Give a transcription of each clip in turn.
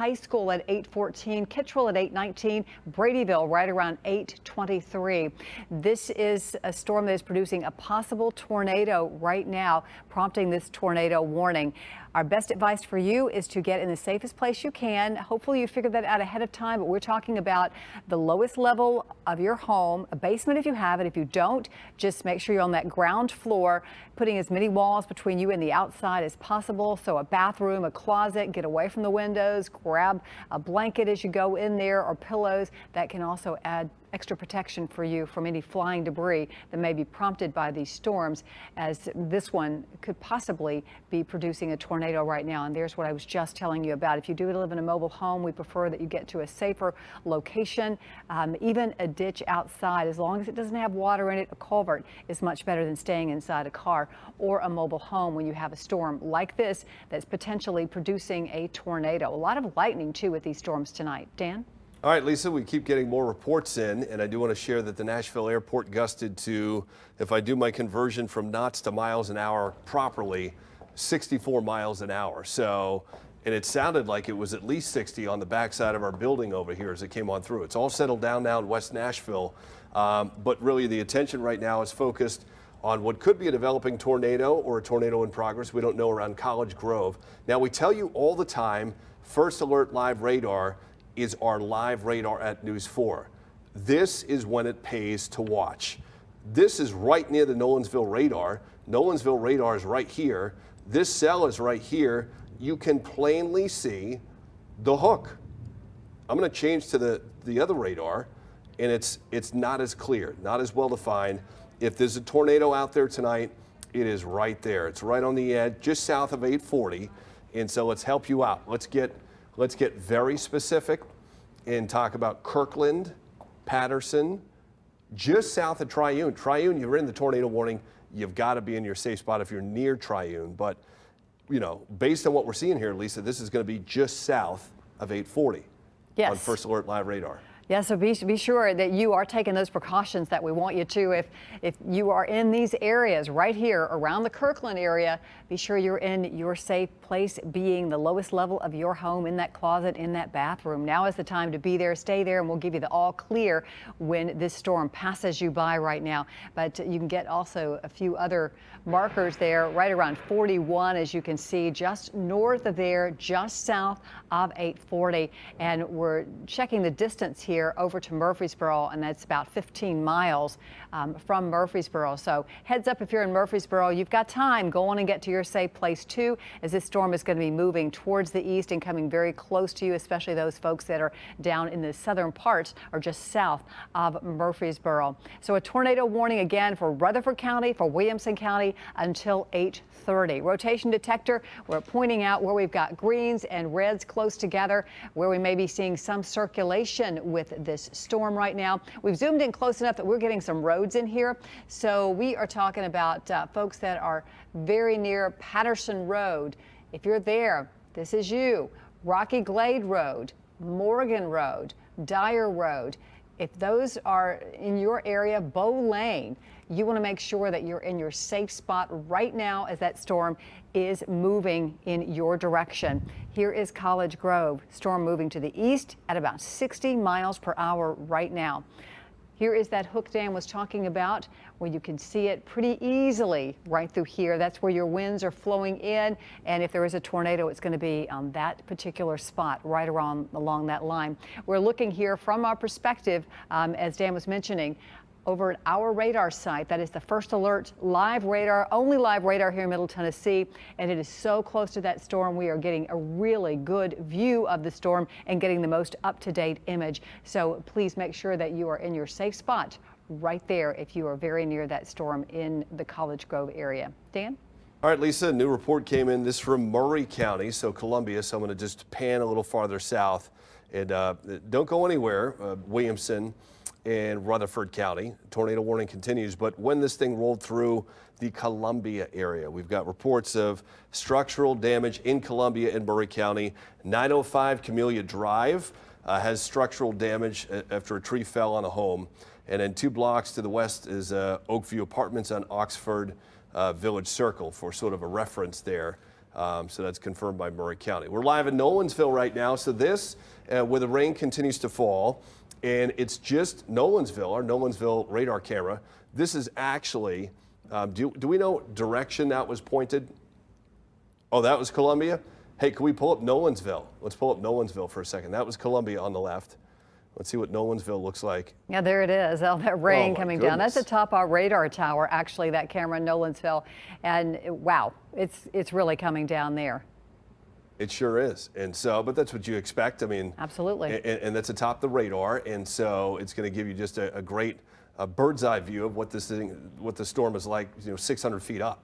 High School at 8:14, Kittrell at 8:19, Bradyville right around 8:23. This is a storm that is producing a possible tornado right now, prompting this tornado warning. Our best advice for you is to get in the safest place you can. Hopefully you figured that out ahead of time, but we're talking about the lowest level of your home, a basement if you have it. If you don't, just make sure you're on that ground floor, putting as many walls between you and the outside as possible. So a bathroom, a closet, get away from the windows, grab a blanket as you go in there or pillows. That can also add extra protection for you from any flying debris that may be prompted by these storms, as this one could possibly be producing a tornado right now. And there's what I was just telling you about. If you do live in a mobile home, we prefer that you get to a safer location. Even a ditch outside, as long as it doesn't have water in it, a culvert is much better than staying inside a car or a mobile home when you have a storm like this that's potentially producing a tornado. A lot of lightning too with these storms tonight. Dan? All right, Lisa, we keep getting more reports in, and I do want to share that the Nashville airport gusted to, if I do my conversion from knots to miles an hour properly, 64 miles an hour. So, and it sounded like it was at least 60 on the backside of our building over here as it came on through. It's all settled down now in West Nashville, but really the attention right now is focused on what could be a developing tornado or a tornado in progress. We don't know, around College Grove. Now, we tell you all the time, First Alert Live Radar is our live radar at News 4. This is when it pays to watch. This is right near the Nolensville Radar. Nolensville Radar is right here. This cell is right here. You can plainly see the hook. I'm going to change to the other radar, and it's not as clear, not as well defined. If there's a tornado out there tonight, it is right there. It's right on the edge, just south of 840. And so let's help you out. Let's get very specific and talk about Kirkland, Patterson, just south of Triune. Triune, you're in the tornado warning. You've got to be in your safe spot if you're near Triune. But, you know, based on what we're seeing here, Lisa, this is going to be just south of 840 on First Alert Live Radar. Yeah, so be sure that you are taking those precautions that we want you to. If you are in these areas right here around the Kirkland area, be sure you're in your safe place, being the lowest level of your home, in that closet, in that bathroom. Now is the time to be there, stay there, and we'll give you the all clear when this storm passes you by right now. But you can get also a few other markers there right around 41, as you can see, just north of there, just south of 840. And we're checking the distance here over to Murfreesboro, and that's about 15 miles from Murfreesboro. So heads up, if you're in Murfreesboro, you've got time. Go on and get to your safe place too, as this storm is going to be moving towards the east and coming very close to you, especially those folks that are down in the southern parts or just south of Murfreesboro. So a tornado warning again for Rutherford County, for Williamson County until 8:30. Rotation detector, we're pointing out where we've got greens and reds close together, where we may be seeing some circulation with this storm right now. We've zoomed in close enough that we're getting some roads in here. So we are talking about folks that are very near Patterson Road. If you're there, this is you. Rocky Glade Road, Morgan Road, Dyer Road. If those are in your area, Bow Lane, you want to make sure that you're in your safe spot right now as that storm is moving in your direction. Here is College Grove. Storm moving to the east at about 60 miles per hour right now. Here is that hook Dan was talking about, where you can see it pretty easily right through here. That's where your winds are flowing in, and if there is a tornado, it's going to be on that particular spot right along that line. We're looking here from our perspective, as Dan was mentioning, over at our radar site. That is the First Alert Live Radar, only live radar here in Middle Tennessee, and it is so close to that storm. We are getting a really good view of the storm and getting the most up-to-date image. So please make sure that you are in your safe spot right there if you are very near that storm in the College Grove area. Dan? All right, Lisa, a new report came in. This from Murray County, so Columbia. So I'm going to just pan a little farther south. And don't go anywhere, Williamson and Rutherford County. Tornado warning continues, but when this thing rolled through the Columbia area, we've got reports of structural damage in Columbia and Murray County. 905 Camellia Drive has structural damage after a tree fell on a home. And then 2 blocks to the west is Oakview Apartments on Oxford Village Circle, for sort of a reference there. So that's confirmed by Murray County. We're live in Nolensville right now. So this, where the rain continues to fall, and it's just Nolensville, our Nolensville radar camera. This is actually, do we know what direction that was pointed? Oh, that was Columbia? Hey, can we pull up Nolensville? Let's pull up Nolensville for a second. That was Columbia on the left. Let's see what Nolensville looks like. Yeah, there it is. All that rain coming down. That's atop our radar tower, actually, that camera in Nolensville. And wow, it's really coming down there. It sure is. And so, but that's what you expect. I mean, absolutely. And that's atop the radar. And so it's going to give you just a great bird's eye view of what what the storm is like, 600 feet up.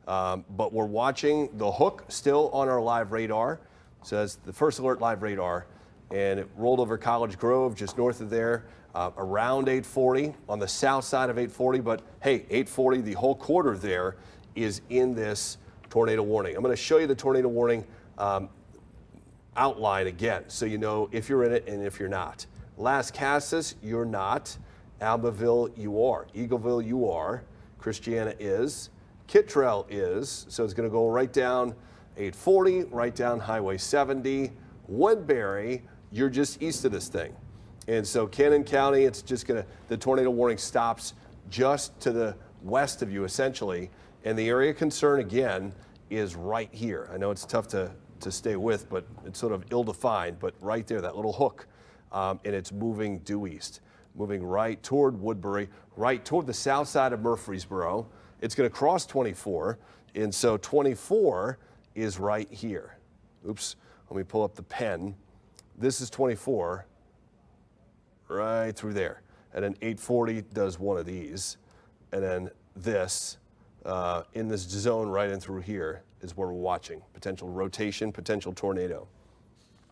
But we're watching the hook still on our live radar. So that's the first alert live radar. And it rolled over College Grove just north of there, around 840 on the south side of 840. But hey, 840, the whole quarter there is in this tornado warning. I'm going to show you the tornado warning outline again, so you know if you're in it and if you're not. Las Casas, you're not. Albaville, you are. Eagleville, you are. Christiana is. Kittrell is. So it's going to go right down 840, right down Highway 70. Woodbury, you're just east of this thing. And so Cannon County, it's just going to, the tornado warning stops just to the west of you, essentially. And the area of concern, again, is right here. I know it's tough to stay with, but it's sort of ill-defined, but right there, that little hook, and it's moving due east, moving right toward Woodbury, right toward the south side of Murfreesboro. It's going to cross 24, and so 24 is right here. Oops, let me pull up the pen. This is 24, right through there. And then 840 does one of these, and then this, in this zone right in through here is where we're watching potential rotation, potential tornado.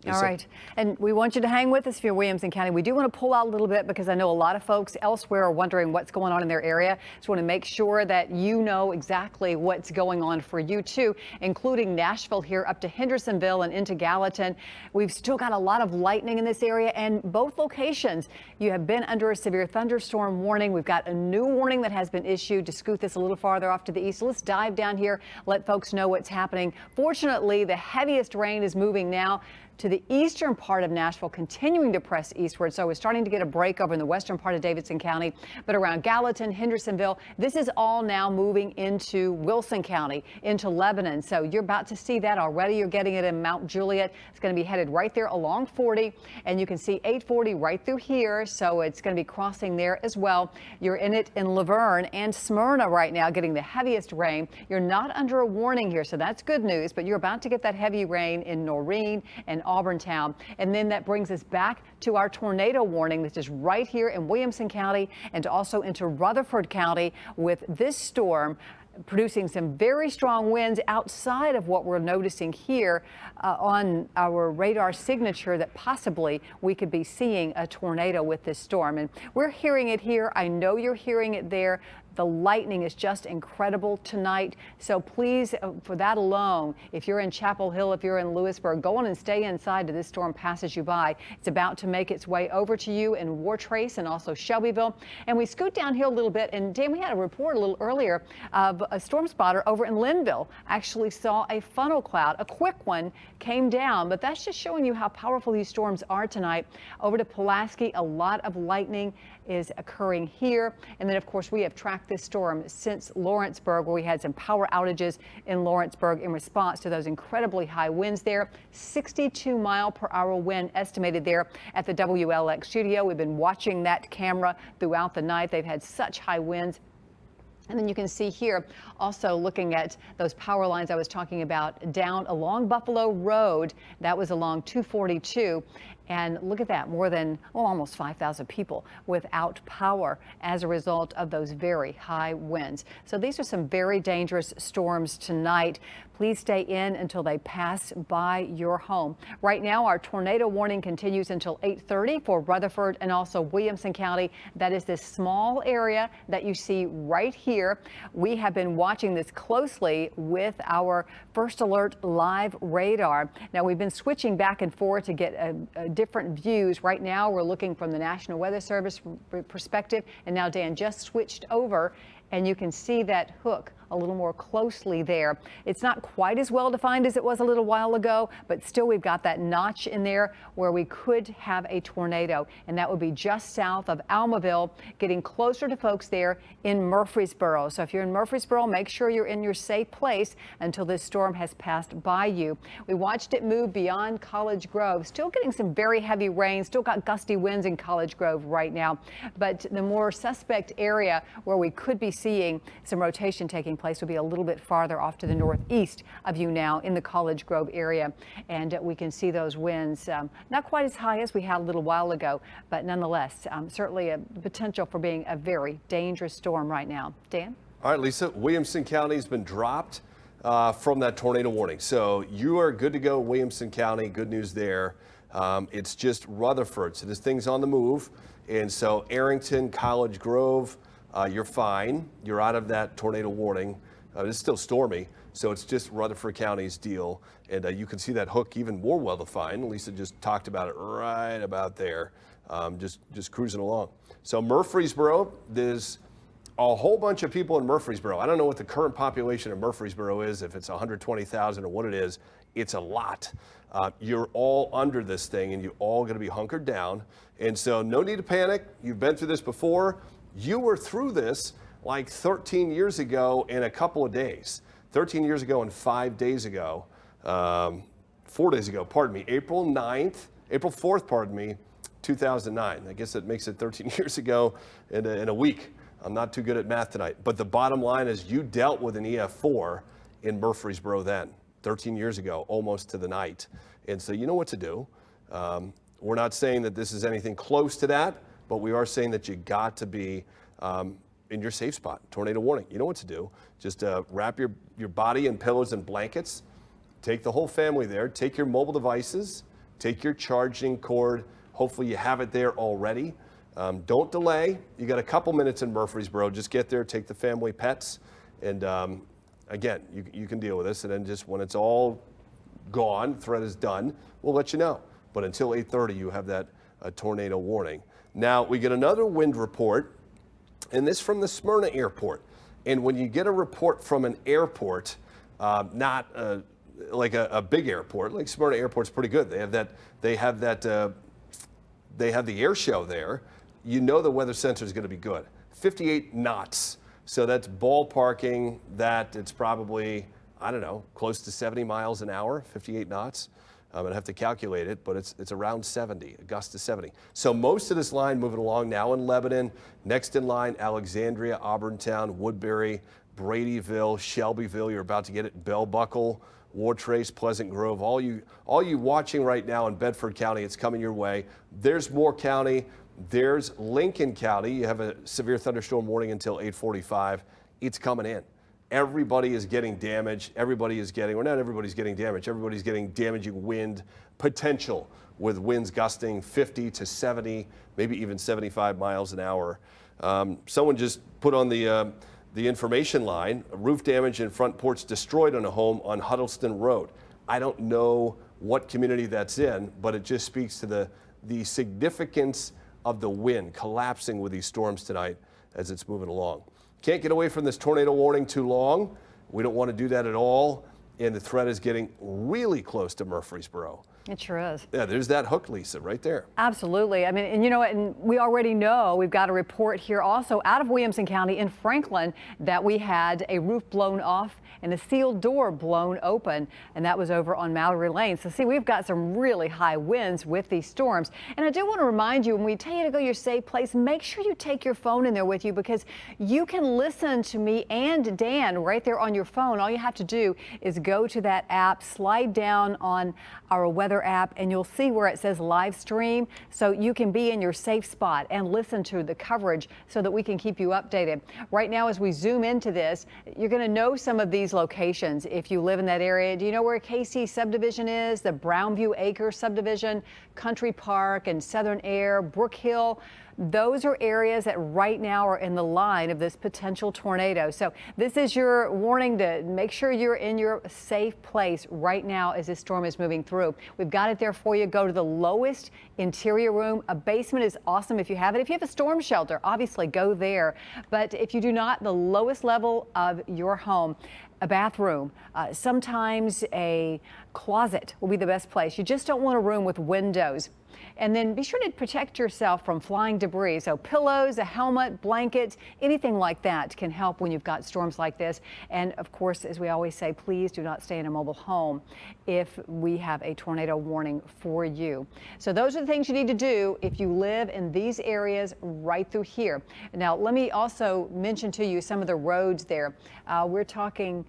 All right. And we want you to hang with us if you're Williamson County. We do want to pull out a little bit because I know a lot of folks elsewhere are wondering what's going on in their area. Just want to make sure that you know exactly what's going on for you too, including Nashville here up to Hendersonville and into Gallatin. We've still got a lot of lightning in this area, and both locations you have been under a severe thunderstorm warning. We've got a new warning that has been issued to scoot this a little farther off to the east. So let's dive down here, let folks know what's happening. Fortunately, the heaviest rain is moving now to the eastern part of Nashville, continuing to press eastward. So we're starting to get a break over in the western part of Davidson County, but around Gallatin, Hendersonville, this is all now moving into Wilson County, into Lebanon. So you're about to see that already. You're getting it in Mount Juliet. It's going to be headed right there along 40, and you can see 840 right through here. So it's going to be crossing there as well. You're in it in Laverne and Smyrna right now, getting the heaviest rain. You're not under a warning here, so that's good news, but you're about to get that heavy rain in Noreen and Auburntown. And then that brings us back to our tornado warning. This is right here in Williamson County and also into Rutherford County, with this storm producing some very strong winds outside of what we're noticing here on our radar signature, that possibly we could be seeing a tornado with this storm. And we're hearing it here. I know you're hearing it there. The lightning is just incredible tonight. So please, for that alone, if you're in Chapel Hill, if you're in Lewisburg, go on and stay inside till this storm passes you by. It's about to make its way over to you in Wartrace and also Shelbyville. And we scoot downhill a little bit. And Dan, we had a report a little earlier of a storm spotter over in Linville actually saw a funnel cloud. A quick one came down, but that's just showing you how powerful these storms are tonight. Over to Pulaski, a lot of lightning is occurring here. And then, of course, we have tracked this storm since Lawrenceburg, where we had some power outages in Lawrenceburg in response to those incredibly high winds there. 62-mile-per-hour wind estimated there at the WLX studio. We've been watching that camera throughout the night. They've had such high winds. And then you can see here also looking at those power lines I was talking about down along Buffalo Road. That was along 242. And look at that, more than, well, almost 5,000 people without power as a result of those very high winds. So these are some very dangerous storms tonight. Please stay in until they pass by your home. Right now, our tornado warning continues until 8:30 for Rutherford and also Williamson County. That is this small area that you see right here. We have been watching this closely with our First Alert live radar. Now, we've been switching back and forth to get different views. Right now, we're looking from the National Weather Service perspective, and now Dan just switched over, and you can see that hook a little more closely there. It's not quite as well defined as it was a little while ago, but still we've got that notch in there where we could have a tornado, and that would be just south of Almaville, getting closer to folks there in Murfreesboro. So if you're in Murfreesboro, make sure you're in your safe place until this storm has passed by you. We watched it move beyond College Grove, still getting some very heavy rain, still got gusty winds in College Grove right now, but the more suspect area where we could be seeing some rotation taking place would be a little bit farther off to the northeast of you now in the College Grove area, and we can see those winds not quite as high as we had a little while ago, but nonetheless certainly a potential for being a very dangerous storm right now. Dan? All right, Lisa, Williamson County has been dropped from that tornado warning. So you are good to go, Williamson County. Good news there. It's just Rutherford. So this thing's on the move. And so Arrington, College Grove, you're fine. You're out of that tornado warning. It's still stormy. So it's just Rutherford County's deal. And you can see that hook even more well-defined. Lisa just talked about it right about there. Just cruising along. So Murfreesboro, there's a whole bunch of people in Murfreesboro. I don't know what the current population of Murfreesboro is, if it's 120,000 or what it is. It's a lot. You're all under this thing and you're all going to be hunkered down. And so no need to panic. You've been through this before. You were through this like 13 years ago in a couple of days. 13 years ago and 5 days ago, 4 days ago, pardon me, April 4th, 2009. I guess that makes it 13 years ago in a week. I'm not too good at math tonight, but the bottom line is you dealt with an EF4 in Murfreesboro then, 13 years ago, almost to the night. And so you know what to do. We're not saying that this is anything close to that, but we are saying that you got to be in your safe spot. Tornado warning, you know what to do. Just wrap your body in pillows and blankets. Take the whole family there. Take your mobile devices. Take your charging cord. Hopefully you have it there already. Don't delay. You got a couple minutes in Murfreesboro. Just get there, take the family pets, and again, you can deal with this. And then just when it's all gone, threat is done, we'll let you know. But until 8:30, you have that tornado warning. Now we get another wind report, and this from the Smyrna Airport. And when you get a report from an airport, not like a big airport, like Smyrna Airport's pretty good. They have the air show there. You know the weather center is going to be good. 58 knots. So that's ballparking that it's probably, I don't know, close to 70 miles an hour, 58 knots. I'm going to have to calculate it, but it's around 70, a gust to 70. So most of this line moving along now in Lebanon. Next in line, Alexandria, Auburntown, Woodbury, Bradyville, Shelbyville. You're about to get it. Bell Buckle, Wartrace, Pleasant Grove, all you watching right now in Bedford County, it's coming your way. There's Moore County, there's Lincoln County. You have a severe thunderstorm warning until 8:45. It's coming in. Everybody is getting damage. Not everybody's getting damage. Everybody's getting damaging wind potential with winds gusting 50 to 70, maybe even 75 miles an hour. Someone just put on the information line, roof damage and front porch destroyed on a home on Huddleston Road. I don't know what community that's in, but it just speaks to the significance of the wind collapsing with these storms tonight as it's moving along. Can't get away from this tornado warning too long. We don't want to do that at all. And the threat is getting really close to Murfreesboro. It sure is. Yeah, there's that hook, Lisa, right there. Absolutely. I mean, and you know what, and we already know, we've got a report here also out of Williamson County in Franklin that we had a roof blown off and a sealed door blown open, and that was over on Mallory Lane. So see, we've got some really high winds with these storms. And I do want to remind you, when we tell you to go your safe place, make sure you take your phone in there with you, because you can listen to me and Dan right there on your phone. All you have to do is go to that app, slide down on our weather app, and you'll see where it says live stream, so you can be in your safe spot and listen to the coverage so that we can keep you updated. Right now, as we zoom into this, you're going to know some of these locations if you live in that area. Do you know where KC subdivision is? The Brownview Acres subdivision, Country Park and Southern Air, Brook Hill. Those are areas that right now are in the line of this potential tornado. So this is your warning to make sure you're in your safe place right now as this storm is moving through. We've We've got it there for you. Go to the lowest interior room. A basement is awesome if you have it. If you have a storm shelter, obviously go there. But if you do not, the lowest level of your home, a bathroom, sometimes a closet will be the best place. You just don't want a room with windows. And then be sure to protect yourself from flying debris. So pillows, a helmet, blanket, anything like that can help when you've got storms like this. And of course, as we always say, please do not stay in a mobile home if we have a tornado warning for you. So those are the things you need to do if you live in these areas right through here. Now, let me also mention to you some of the roads there. We're talking,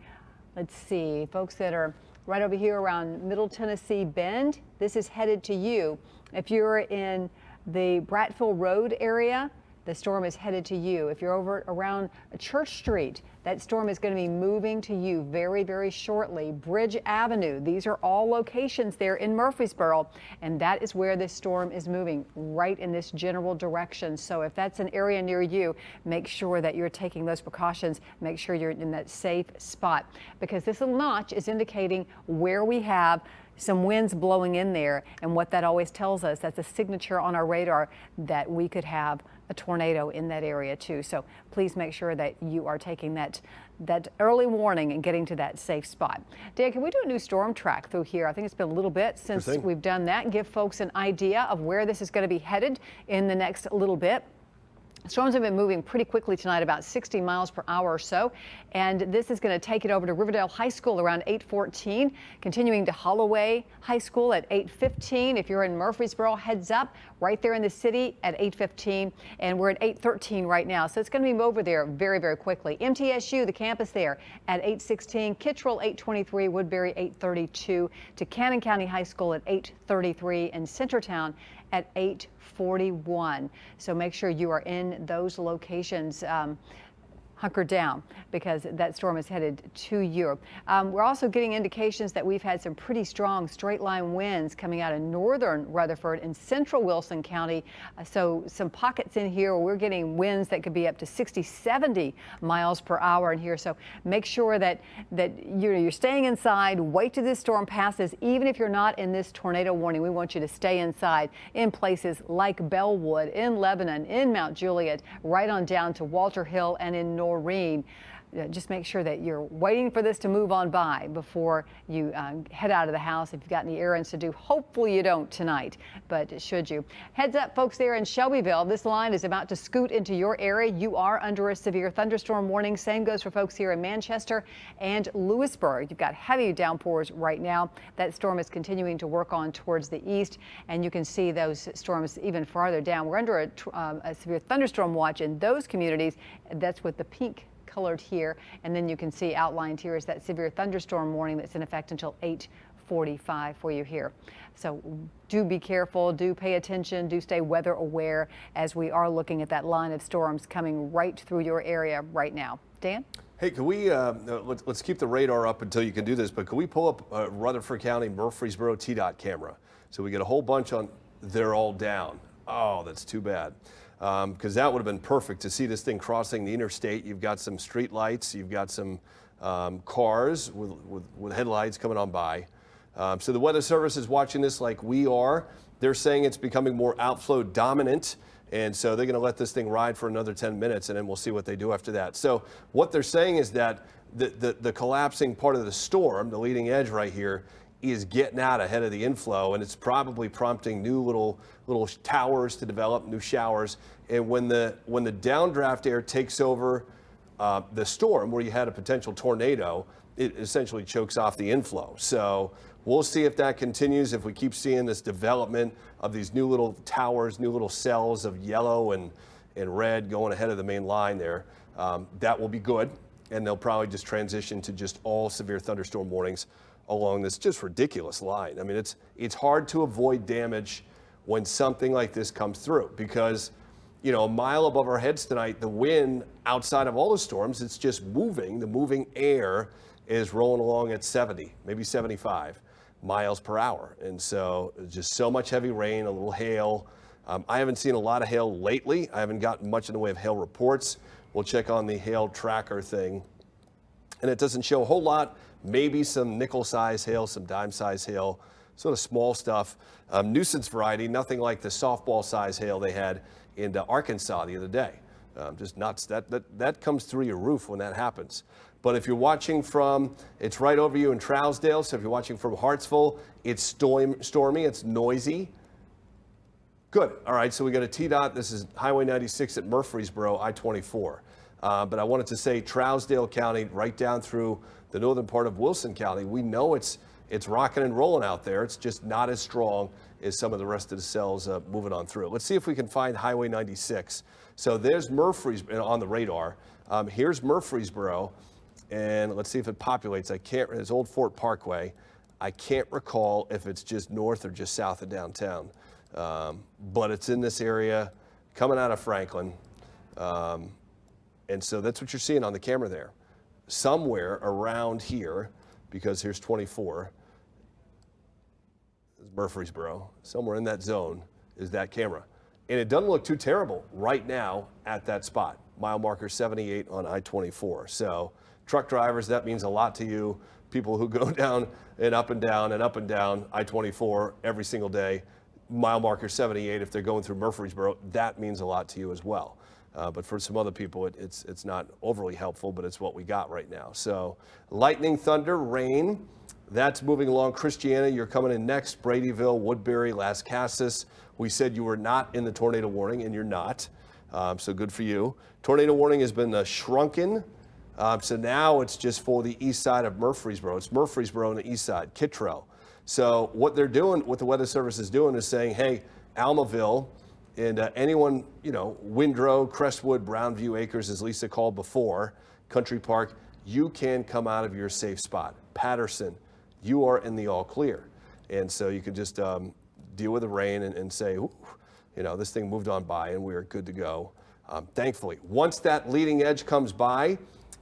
let's see, folks that are right over here around Middle Tennessee Bend. This is headed to you. If you're in the Brattville Road area, the storm is headed to you. If you're over around Church Street, that storm is going to be moving to you very, very shortly. Bridge Avenue, these are all locations there in Murfreesboro, and that is where this storm is moving, right in this general direction. So if that's an area near you, make sure that you're taking those precautions. Make sure you're in that safe spot, because this little notch is indicating where we have some winds blowing in there, and what that always tells us, that's a signature on our radar that we could have a tornado in that area too. So please make sure that you are taking that early warning and getting to that safe spot. Dan, can we do a new storm track through here? I think it's been a little bit since we've done that. Give folks an idea of where this is going to be headed in the next little bit. Storms have been moving pretty quickly tonight, about 60 miles per hour or so, and this is going to take it over to Riverdale High School around 8:14, continuing to Holloway High School at 8:15. If you're in Murfreesboro, heads up, right there in the city at 8:15, and we're at 8:13 right now, so it's going to be over there very, very quickly. MTSU, the campus there, at 8:16, Kittrell 8:23, Woodbury 8:32, to Cannon County High School at 8:33, and Centertown at 8:41. So make sure you are in those locations. Hunker down, because that storm is headed to you. We're also getting indications that we've had some pretty strong straight line winds coming out of northern Rutherford and central Wilson County. So some pockets in here where we're getting winds that could be up to 60, 70 miles per hour in here. So make sure that you're staying inside. Wait till this storm passes. Even if you're not in this tornado warning, we want you to stay inside in places like Bellwood, in Lebanon, in Mount Juliet, right on down to Walter Hill and in Noreen. Just make sure that you're waiting for this to move on by before you head out of the house. If you've got any errands to do, hopefully you don't tonight, but should you. Heads up, folks there in Shelbyville, this line is about to scoot into your area. You are under a severe thunderstorm warning. Same goes for folks here in Manchester and Lewisburg. You've got heavy downpours right now. That storm is continuing to work on towards the east, and you can see those storms even farther down. We're under a severe thunderstorm watch in those communities. That's with the pink colored here, and then you can see outlined here is that severe thunderstorm warning that's in effect until 8:45 for you here. So do be careful, do pay attention, do stay weather aware as we are looking at that line of storms coming right through your area right now. Dan? Hey, can we, let's keep the radar up until you can do this, but can we pull up Rutherford County, Murfreesboro TDOT camera? So we get a whole bunch on, they're all down. Oh, that's too bad. Because that would have been perfect to see this thing crossing the interstate. You've got some street lights, you've got some cars with headlights coming on by. So the Weather Service is watching this like we are. They're saying it's becoming more outflow dominant, and so they're going to let this thing ride for another 10 minutes, and then we'll see what they do after that. So what they're saying is that the collapsing part of the storm, the leading edge right here, is getting out ahead of the inflow, and it's probably prompting new little towers to develop, new showers. And when the downdraft air takes over the storm, where you had a potential tornado, it essentially chokes off the inflow. So we'll see if that continues, if we keep seeing this development of these new little towers, new little cells of yellow and red going ahead of the main line there. That will be good, and they'll probably just transition to just all severe thunderstorm warnings along this just ridiculous line. I mean, it's hard to avoid damage when something like this comes through, because, you know, a mile above our heads tonight, the wind outside of all the storms, it's just moving. The moving air is rolling along at 70, maybe 75 miles per hour. And so just so much heavy rain, a little hail. I haven't seen a lot of hail lately. I haven't gotten much in the way of hail reports. We'll check on the hail tracker thing. And it doesn't show a whole lot. Maybe some nickel-size hail, some dime-size hail sort of small stuff, nuisance variety, nothing like the softball size hail they had in Arkansas the other day. Just nuts. That comes through your roof when that happens. But if you're watching from, it's right over you in Trousdale. So if you're watching from Hartsville, it's stormy, it's noisy. Good. All right. So we got a TDOT. This is Highway 96 at Murfreesboro, I-24. But I wanted to say Trousdale County, right down through the northern part of Wilson County. We know it's rocking and rolling out there. It's just not as strong as some of the rest of the cells moving on through. Let's see if we can find Highway 96. So there's Murfreesboro on the radar. Here's Murfreesboro, and let's see if it populates. It's Old Fort Parkway. I can't recall if it's just north or just south of downtown, but it's in this area coming out of Franklin. And so that's what you're seeing on the camera there. Somewhere around here, because here's 24, Murfreesboro, somewhere in that zone is that camera. And it doesn't look too terrible right now at that spot. Mile marker 78 on I-24. So truck drivers, that means a lot to you. People who go down and up and down and up and down I-24 every single day. Mile marker 78, if they're going through Murfreesboro, that means a lot to you as well. But for some other people, it's not overly helpful, but it's what we got right now. So lightning, thunder, rain, that's moving along. Christiana, you're coming in next. Bradyville, Woodbury, Las Casas. We said you were not in the tornado warning, and you're not. So good for you. Tornado warning has been shrunken. So now it's just for the east side of Murfreesboro. It's Murfreesboro on the east side, Kittrell. So what they're doing, what the Weather Service is doing is saying, hey, Almaville and anyone, Windrow, Crestwood, Brownview Acres, as Lisa called before, Country Park, you can come out of your safe spot. Patterson, you are in the all clear. And so you can just deal with the rain and say, this thing moved on by and we are good to go. Thankfully, once that leading edge comes by,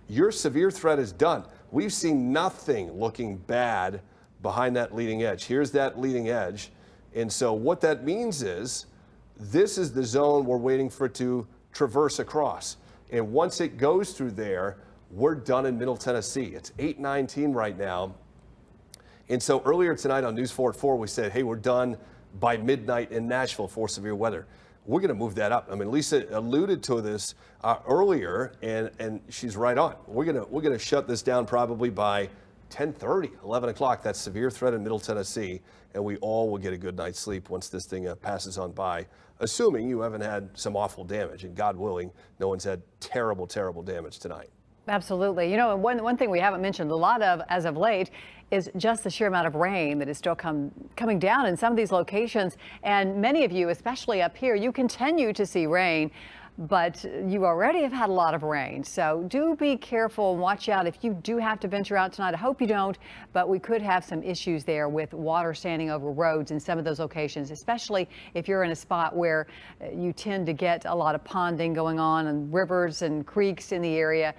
your severe threat is done. We've seen nothing looking bad behind that leading edge. Here's that leading edge. And so what that means is this is the zone we're waiting for it to traverse across. And once it goes through there, we're done in Middle Tennessee. It's 8:19 right now. And so earlier tonight on News 4 at 4, we said, hey, we're done by midnight in Nashville for severe weather. We're going to move that up. I mean, Lisa alluded to this earlier, and she's right on. We're going to shut this down probably by 10:30, 11 o'clock. That's severe threat in Middle Tennessee, and we all will get a good night's sleep once this thing passes on by, assuming you haven't had some awful damage. And God willing, no one's had terrible, terrible damage tonight. Absolutely. And one thing we haven't mentioned a lot of as of late is just the sheer amount of rain that is still coming down in some of these locations. And many of you, especially up here, you continue to see rain. But you already have had a lot of rain, so do be careful and watch out if you do have to venture out tonight. I hope you don't, but we could have some issues there with water standing over roads in some of those locations, especially if you're in a spot where you tend to get a lot of ponding going on, and rivers and creeks in the area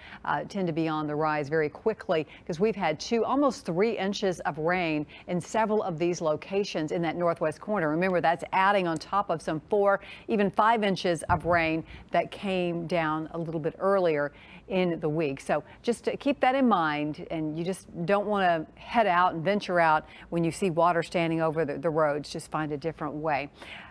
tend to be on the rise very quickly, because we've had almost 3 inches of rain in several of these locations in that northwest corner. Remember, that's adding on top of some 4, even 5 inches of rain that came down a little bit earlier in the week. So just to keep that in mind, and you just don't want to head out and venture out when you see water standing over the roads. Just find a different way.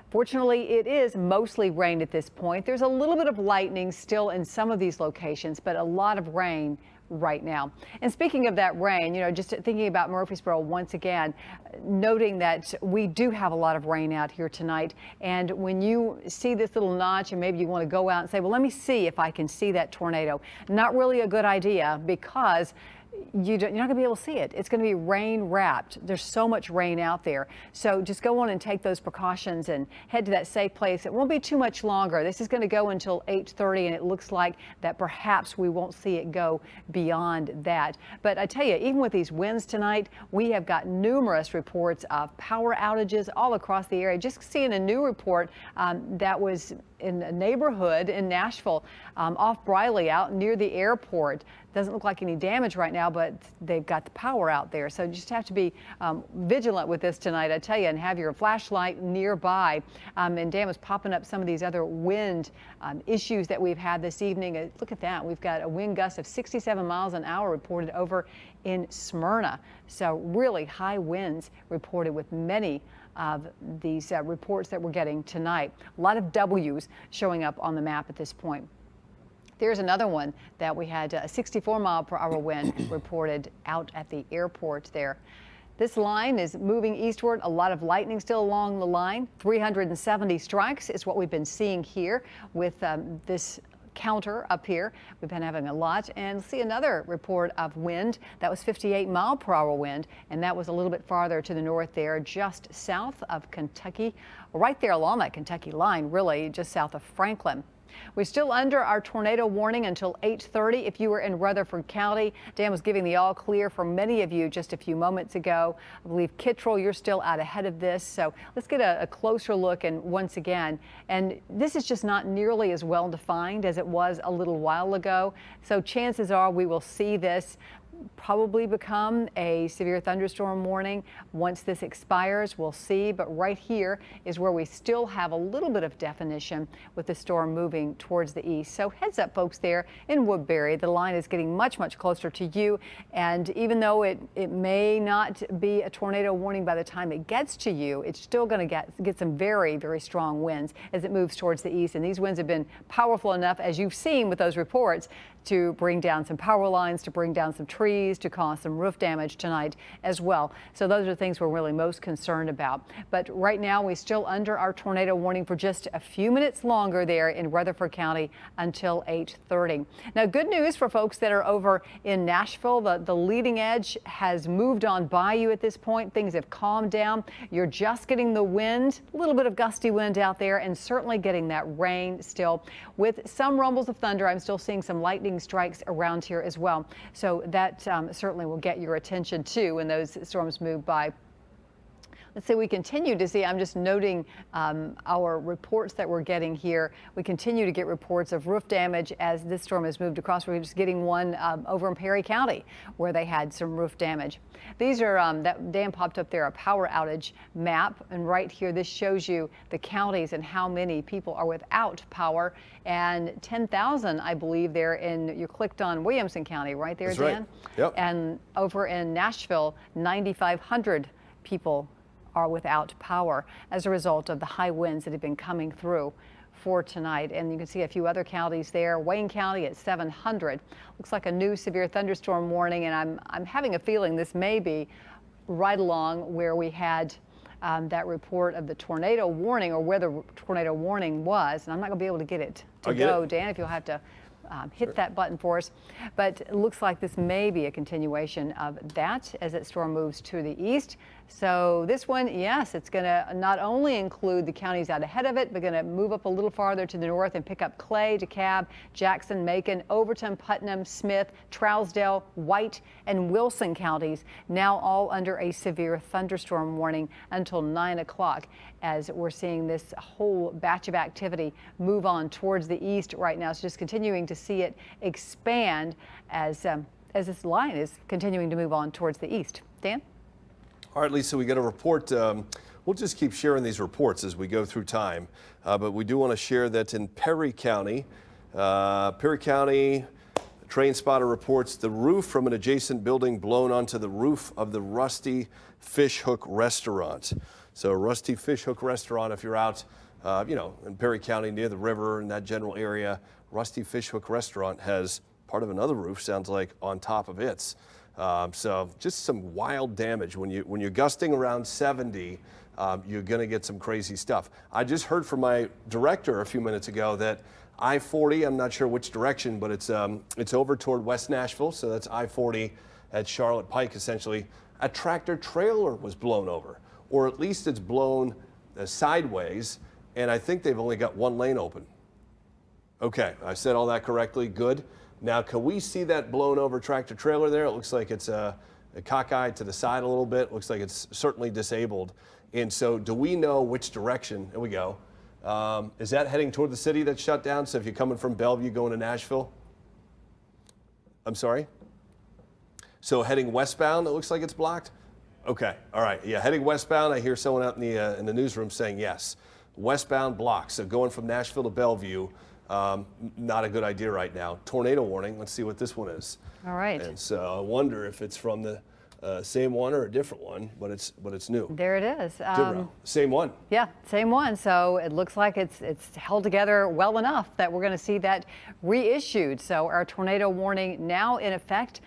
Fortunately, it is mostly rain at this point. There's a little bit of lightning still in some of these locations, but a lot of rain right now. And speaking of that rain, just thinking about Murfreesboro once again, noting that we do have a lot of rain out here tonight. And when you see this little notch and maybe you want to go out and say, well, let me see if I can see that tornado. Not really a good idea, because you're not going to be able to see it. It's going to be rain wrapped. There's so much rain out there. So just go on and take those precautions and head to that safe place. It won't be too much longer. This is going to go until 8:30, and it looks like that perhaps we won't see it go beyond that. But I tell you, even with these winds tonight, we have got numerous reports of power outages all across the area. Just seeing a new report that was in a neighborhood in Nashville off Briley out near the airport. Doesn't look like any damage right now, but they've got the power out there. So you just have to be vigilant with this tonight, I tell you, and have your flashlight nearby. And Dan was popping up some of these other wind issues that we've had this evening. Look at that. We've got a wind gust of 67 miles an hour reported over in Smyrna. So really high winds reported with many of these reports that we're getting tonight. A lot of W's showing up on the map at this point. There's another one that we had a 64-mile-per-hour wind reported out at the airport there. This line is moving eastward. A lot of lightning still along the line. 370 strikes is what we've been seeing here with this counter up here. We've been having a lot, and see another report of wind. That was 58-mile-per-hour wind, and that was a little bit farther to the north there, just south of Kentucky, right there along that Kentucky line, really just south of Franklin. We're still under our tornado warning until 8:30. If you were in Rutherford County, Dan was giving the all clear for many of you just a few moments ago. I believe Kittrell, you're still out ahead of this. So let's get a closer look. And once again, and this is just not nearly as well defined as it was a little while ago. So chances are we will see this probably become a severe thunderstorm warning once this expires. We'll see, but right here is where we still have a little bit of definition with the storm moving towards the east. So heads up, folks, there in Woodbury. The line is getting much closer to you, and even though it may not be a tornado warning by the time it gets to you, it's still going to get some very strong winds as it moves towards the east. And these winds have been powerful enough, as you've seen with those reports, to bring down some power lines, to bring down some trees, to cause some roof damage tonight as well. So those are the things we're really most concerned about. But right now, we're still under our tornado warning for just a few minutes longer there in Rutherford County until 8:30. Now, good news for folks that are over in Nashville. The leading edge has moved on by you at this point. Things have calmed down. You're just getting the wind, a little bit of gusty wind out there, and certainly getting that rain still. With some rumbles of thunder, I'm still seeing some lightning strikes around here as well. So that certainly will get your attention too when those storms move by. Let's see, we continue to see, I'm just noting our reports that we're getting here. We continue to get reports of roof damage as this storm has moved across. We're just getting one over in Perry County where they had some roof damage. These are, that Dan popped up there, a power outage map. And right here, this shows you the counties and how many people are without power. And 10,000, I believe, there in, you clicked on Williamson County, right there, That's Dan? Right. Yep. And over in Nashville, 9,500 people are without power as a result of the high winds that have been coming through for tonight. And you can see a few other counties there. Wayne County at 700. Looks like a new severe thunderstorm warning, and I'm having a feeling this may be right along where we had that report of the tornado warning, or where the tornado warning was. And I'm not going to be able to get it to go, Dan, if you'll have to hit that button for us. But it looks like this may be a continuation of that as that storm moves to the east. So this one, yes, it's going to not only include the counties out ahead of it, but going to move up a little farther to the north and pick up Clay, Dekalb, Jackson, Macon, Overton, Putnam, Smith, Trousdale, White, and Wilson counties, now all under a severe thunderstorm warning until 9 o'clock, as we're seeing this whole batch of activity move on towards the east right now. So just continuing to see it expand as this line is continuing to move on towards the east. Dan? All right, Lisa, we got a report. We'll just keep sharing these reports as we go through time. But we do want to share that in Perry County, train spotter reports the roof from an adjacent building blown onto the roof of the Rusty Fish Hook Restaurant. So Rusty Fish Hook Restaurant, if you're out, in Perry County near the river in that general area, Rusty Fish Hook Restaurant has part of another roof, sounds like, on top of its. So just some wild damage. When you're gusting around 70, you're going to get some crazy stuff. I just heard from my director a few minutes ago that I-40, I'm not sure which direction, but it's over toward West Nashville. So that's I-40 at Charlotte Pike, essentially. A tractor trailer was blown over, or at least it's blown sideways. And I think they've only got one lane open. Okay, I said all that correctly. Good. Now, can we see that blown over tractor trailer there? It looks like it's a cockeyed to the side a little bit. Looks like it's certainly disabled. And so do we know which direction, there we go, Is that heading toward the city that's shut down? So if you're coming from Bellevue going to Nashville? I'm sorry? So heading westbound, it looks like it's blocked? Okay, all right. Yeah, heading westbound, I hear someone out in the newsroom saying yes. Westbound blocked. So going from Nashville to Bellevue, not a good idea right now. Tornado warning. Let's see what this one is. All right. And so I wonder if it's from the same one or a different one, but it's new. There it is. Same one. Yeah, same one. So it looks like it's held together well enough that we're going to see that reissued. So our tornado warning now in effect.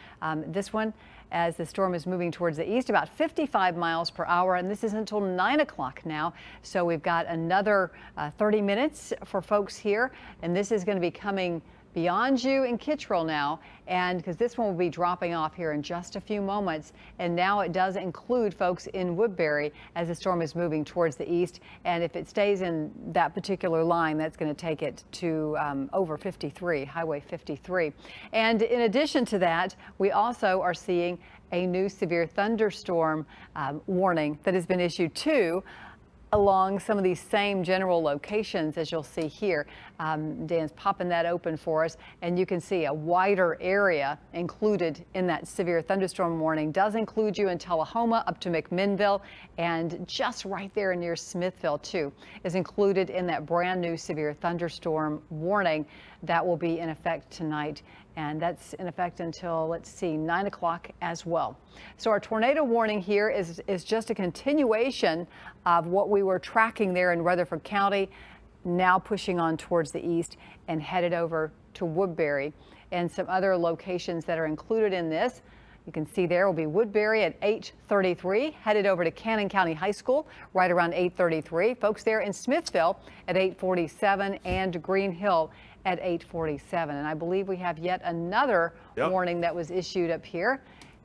This one, as the storm is moving towards the east, about 55 miles per hour, and this is until 9 o'clock now. So we've got another 30 minutes for folks here, and this is going to be coming beyond you in Kittrell now, and because this one will be dropping off here in just a few moments. And now it does include folks in Woodbury as the storm is moving towards the east. And if it stays in that particular line, that's going to take it to over 53, Highway 53. And in addition to that, we also are seeing a new severe thunderstorm warning that has been issued too, along some of these same general locations as you'll see here. Dan's popping that open for us, and you can see a wider area included in that severe thunderstorm warning. Does include you in Tullahoma up to McMinnville, and just right there near Smithville too is included in that brand new severe thunderstorm warning that will be in effect tonight. And that's in effect until, let's see, 9 o'clock as well. So our tornado warning here is just a continuation of what we were tracking there in Rutherford County, now pushing on towards the east and headed over to Woodbury. And some other locations that are included in this, you can see there will be Woodbury at 8:33, headed over to Cannon County High School right around 8:33. Folks there in Smithville at 8:47 and Green Hill at 8:47. And I believe we have yet another warning that was issued up here.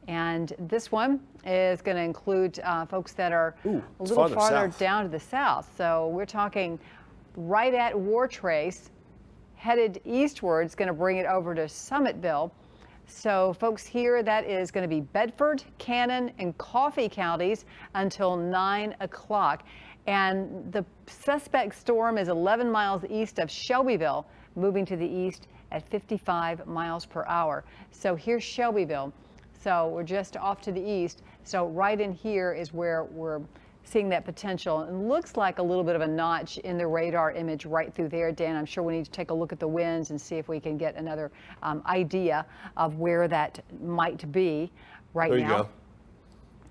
And this one is going to include folks that are a little farther down to the south. So we're talking right at Wartrace, headed eastward. It's going to bring it over to Summitville. So folks here, that is going to be Bedford, Cannon, and Coffee counties until 9 o'clock. And the suspect storm is 11 miles east of Shelbyville, moving to the east at 55 miles per hour. So here's Shelbyville. So we're just off to the east. So right in here is where we're seeing that potential. It looks like a little bit of a notch in the radar image right through there. Dan, I'm sure we need to take a look at the winds and see if we can get another idea of where that might be right now.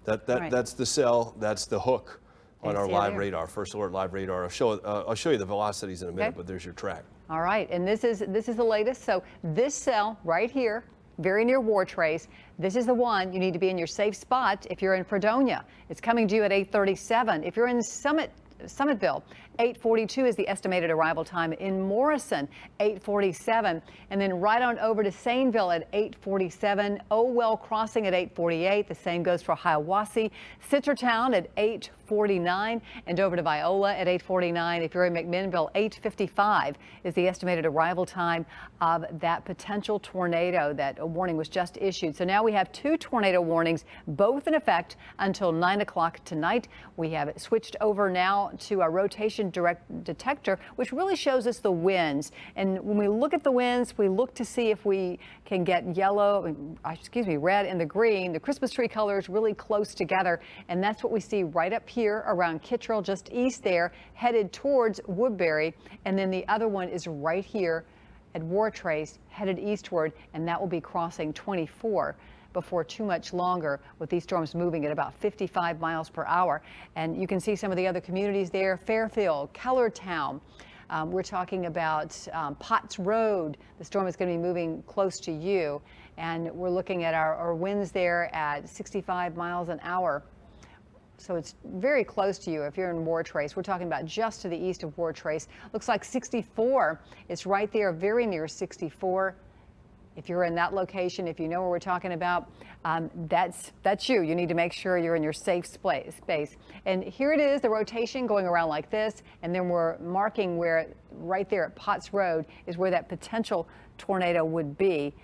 There you go. That's the cell. That's the hook on our live radar, First Alert live radar. I'll show you the velocities in a minute, but there's your track. All right, and this is the latest. So this cell right here, very near Wartrace, this is the one you need to be in your safe spot if you're in Fredonia. It's coming to you at 8:37. If you're in Summitville, 8:42 is the estimated arrival time. In Morrison, 8:47, and then right on over to Sainville at 8:47. Owell Crossing at 8:48. The same goes for Hiawassee. Citratown at 8:49, and over to Viola at 8:49. If you're in McMinnville, 8:55 is the estimated arrival time of that potential tornado. That a warning was just issued. So now we have two tornado warnings, both in effect until 9 o'clock tonight. We have switched over now to a rotation direct detector, which really shows us the winds. And when we look at the winds, we look to see if we can get red and the green, the Christmas tree colors really close together. And that's what we see right up here around Kittrell, just east there, headed towards Woodbury. And then the other one is right here at Wartrace, headed eastward, and that will be crossing 24 before too much longer, with these storms moving at about 55 miles per hour. And you can see some of the other communities there: Fairfield, Kellertown. We're talking about Potts Road. The storm is going to be moving close to you, and we're looking at our winds there at 65 miles an hour. So it's very close to you if you're in Wartrace. We're talking about just to the east of Wartrace. Looks like 64. It's right there, very near 64. If you're in that location, if you know where we're talking about, that's you. You need to make sure you're in your safe space. And here it is, the rotation going around like this, and then we're marking where right there at Potts Road is where that potential tornado would be.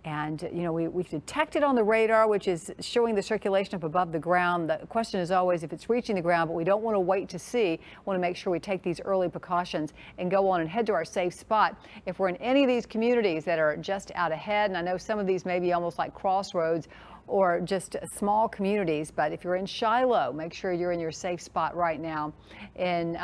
And, you know, we've detected on the radar, which is showing the circulation up above the ground. The question is always if it's reaching the ground, but we don't want to wait to see. Want to make sure we take these early precautions and go on and head to our safe spot. If we're in any of these communities that are just out ahead, and I know some of these may be almost like crossroads or just small communities, but if you're in Shiloh, make sure you're in your safe spot right now. In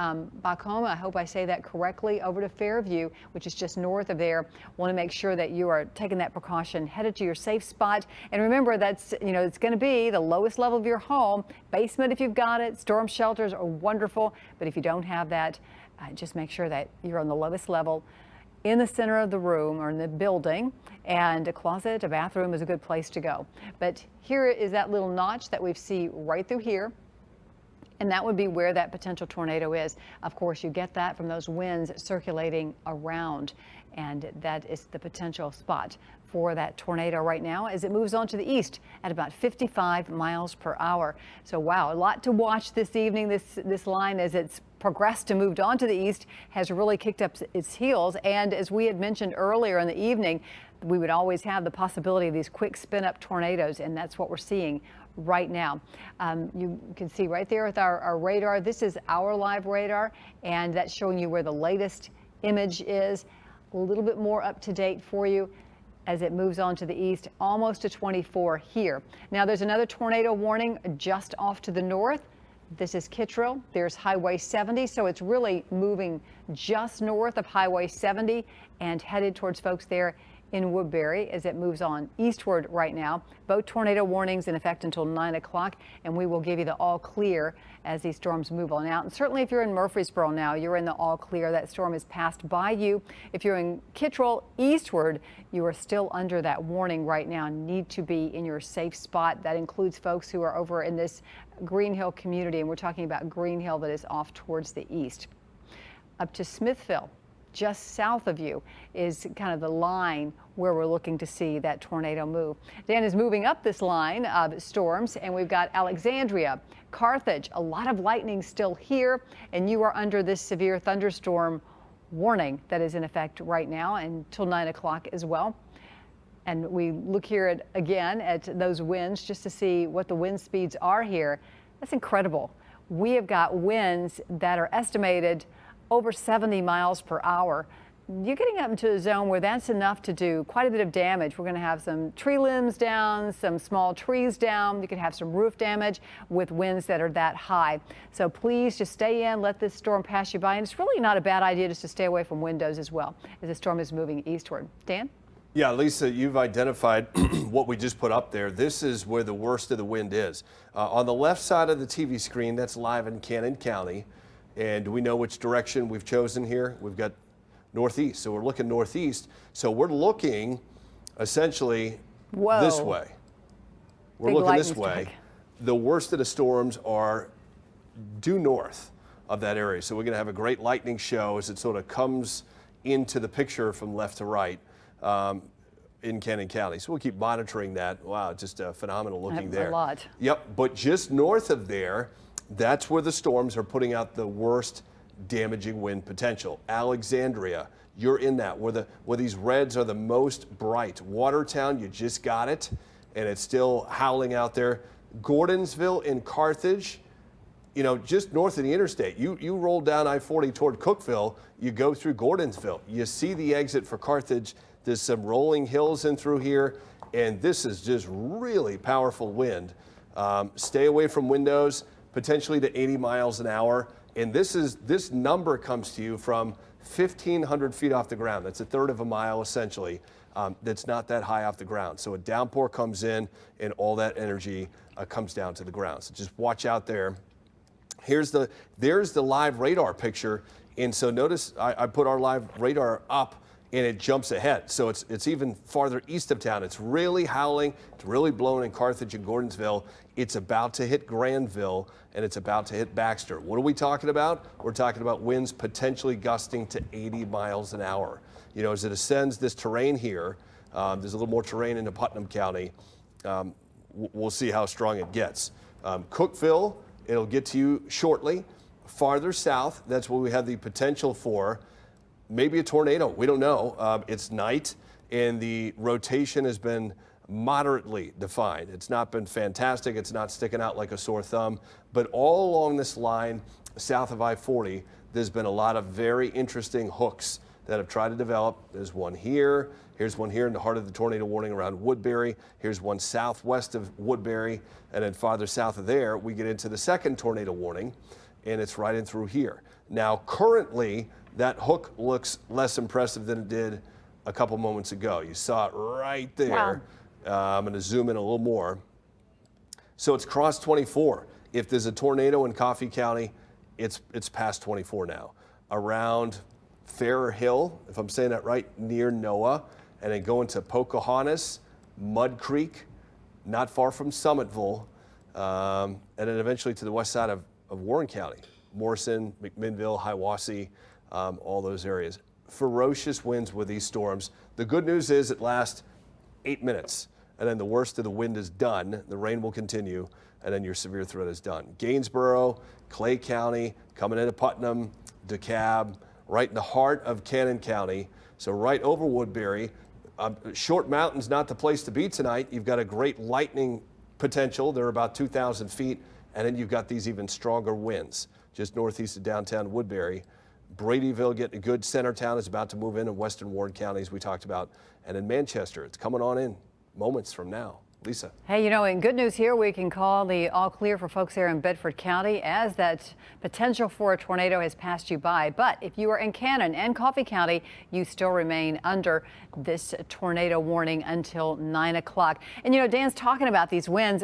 Bacoma, I hope I say that correctly, over to Fairview, which is just north of there. Want to make sure that you are taking that precaution, headed to your safe spot. And remember, that's, you know, it's going to be the lowest level of your home. Basement if you've got it. Storm shelters are wonderful, but if you don't have that, just make sure that you're on the lowest level in the center of the room or in the building, and a closet, a bathroom is a good place to go. But here is that little notch that we see right through here, and that would be where that potential tornado is. Of course, you get that from those winds circulating around, and that is the potential spot for that tornado right now as it moves on to the east at about 55 miles per hour. So wow, a lot to watch this evening. This line, as it's progressed and moved on to the east, has really kicked up its heels. And as we had mentioned earlier in the evening, we would always have the possibility of these quick spin up tornadoes, and that's what we're seeing right now. You can see right there with our radar, this is our live radar, and that's showing you where the latest image is. A little bit more up to date for you as it moves on to the east, almost to 24 here. Now there's another tornado warning just off to the north. This is Kittrell. There's Highway 70, so it's really moving just north of Highway 70 and headed towards folks there in Woodbury as it moves on eastward right now. Both tornado warnings in effect until 9 o'clock, and we will give you the all clear as these storms move on out. And certainly if you're in Murfreesboro now, you're in the all clear. That storm has passed by you. If you're in Kittrell eastward, you are still under that warning right now, need to be in your safe spot. That includes folks who are over in this Green Hill community, and we're talking about Green Hill that is off towards the east. Up to Smithville, just south of you, is kind of the line where we're looking to see that tornado move. Dan is moving up this line of storms, and we've got Alexandria, Carthage, a lot of lightning still here, and you are under this severe thunderstorm warning that is in effect right now until 9 o'clock as well. And we look here again at those winds just to see what the wind speeds are here. That's incredible. We have got winds that are estimated over 70 miles per hour. You're getting up into a zone where that's enough to do quite a bit of damage. We're going to have some tree limbs down, some small trees down. You could have some roof damage with winds that are that high. So please just stay in, let this storm pass you by. And it's really not a bad idea just to stay away from windows as well as the storm is moving eastward. Dan? Yeah, Lisa, you've identified what we just put up there. This is where the worst of the wind is. On the left side of the TV screen, that's live in Cannon County. And we know which direction we've chosen here. We've got northeast, so we're looking northeast. So we're looking essentially this way. We're Big looking this lightning way. strike. The worst of the storms are due north of that area. So we're going to have a great lightning show as it sort of comes into the picture from left to right in Cannon County. So we'll keep monitoring that. Wow, just phenomenal looking there. A lot. Yep, but just north of there, that's where the storms are putting out the worst damaging wind potential. Alexandria, you're in that, where these reds are the most bright. Watertown, you just got it, and it's still howling out there. Gordonsville and Carthage, you know, just north of the interstate. You roll down I-40 toward Cookeville, you go through Gordonsville. You see the exit for Carthage. There's some rolling hills in through here, and this is just really powerful wind. Stay away from windows, potentially to 80 miles an hour. And this number comes to you from 1,500 feet off the ground. That's a third of a mile, essentially. That's not that high off the ground. So a downpour comes in, and all that energy comes down to the ground. So just watch out there. There's the live radar picture. And so notice I put our live radar up, and it jumps ahead. So it's even farther east of town. It's really howling. It's really blowing in Carthage and Gordonsville. It's about to hit Granville, and it's about to hit Baxter. What are we talking about? We're talking about winds potentially gusting to 80 miles an hour. You know, as it ascends this terrain here, there's a little more terrain into Putnam County. We'll see how strong it gets. Cookeville, it'll get to you shortly. Farther south, that's where we have the potential for maybe a tornado. We don't know. It's night, and the rotation has been moderately defined. It's not been fantastic. It's not sticking out like a sore thumb, but all along this line south of I-40, there's been a lot of very interesting hooks that have tried to develop. There's one here. Here's one here in the heart of the tornado warning around Woodbury. Here's one southwest of Woodbury. And then farther south of there, we get into the second tornado warning, and it's right in through here. Now, currently, that hook looks less impressive than it did a couple moments ago. You saw it right there. Wow. I'm going to zoom in a little more. So it's crossed 24. If there's a tornado in Coffee County, it's past 24 now. Around Fair Hill, if I'm saying that right, near Noah, and then going to Pocahontas, Mud Creek, not far from Summitville, and then eventually to the west side of Warren County, Morrison, McMinnville, Hiawassee, all those areas. Ferocious winds with these storms. The good news is it lasts 8 minutes, and then the worst of the wind is done. The rain will continue, and then your severe threat is done. Gainsboro, Clay County, coming into Putnam, Dekalb, right in the heart of Cannon County, so right over Woodbury. Short Mountain's not the place to be tonight. You've got a great lightning potential. They're about 2,000 feet, and then you've got these even stronger winds just northeast of downtown Woodbury. Bradyville getting a good. Centertown is about to move in western Warren County, as we talked about. And in Manchester, it's coming on in moments from now. Lisa. Hey, you know, in good news here, we can call the all clear for folks here in Bedford County as that potential for a tornado has passed you by. But if you are in Cannon and Coffee County, you still remain under this tornado warning until 9 o'clock. And, you know, Dan's talking about these winds,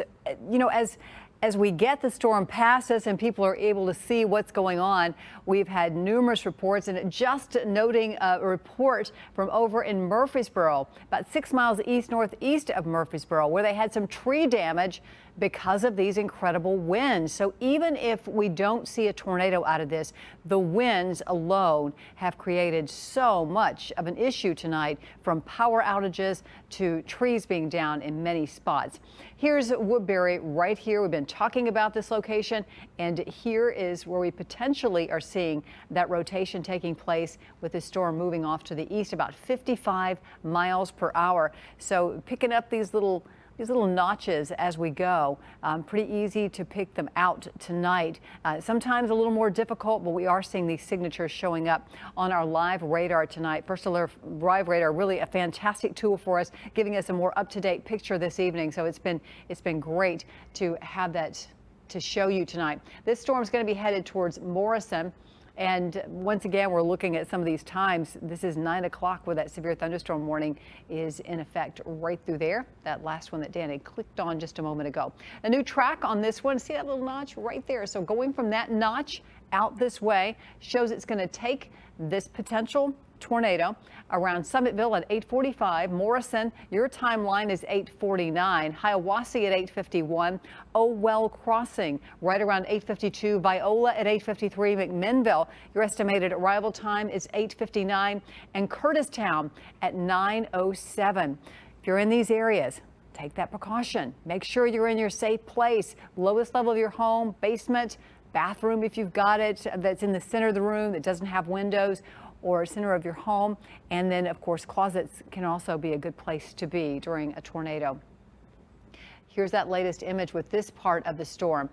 you know, as we get the storm past us and people are able to see what's going on, we've had numerous reports, and just noting a report from over in Murfreesboro, about 6 miles northeast of Murfreesboro, where they had some tree damage because of these incredible winds. So even if we don't see a tornado out of this, the winds alone have created so much of an issue tonight, from power outages to trees being down in many spots. Here's Woodbury right here. We've been talking about this location, and here is where we potentially are seeing that rotation taking place with the storm moving off to the east about 55 miles per hour. So picking up these little notches as we go. Pretty easy to pick them out tonight. Sometimes a little more difficult, but we are seeing these signatures showing up on our live radar tonight. First Alert Live Radar, really a fantastic tool for us, giving us a more up-to-date picture this evening. So it's been great to have that to show you tonight. This storm is going to be headed towards Morrison. And once again, we're looking at some of these times. This is 9 o'clock where that severe thunderstorm warning is in effect right through there. That last one that Dan had clicked on just a moment ago. A new track on this one. See that little notch right there? So going from that notch out this way shows it's going to take this potential tornado around Summitville at 8:45. Morrison, your timeline is 8:49. Hiawassee at 8:51. Owell Crossing right around 8:52. Viola at 8:53. McMinnville, your estimated arrival time is 8:59. And Curtistown at 9:07. If you're in these areas, take that precaution. Make sure you're in your safe place. Lowest level of your home, basement, bathroom if you've got it, that's in the center of the room that doesn't have windows, or center of your home. And then, of course, closets can also be a good place to be during a tornado. Here's that latest image with this part of the storm.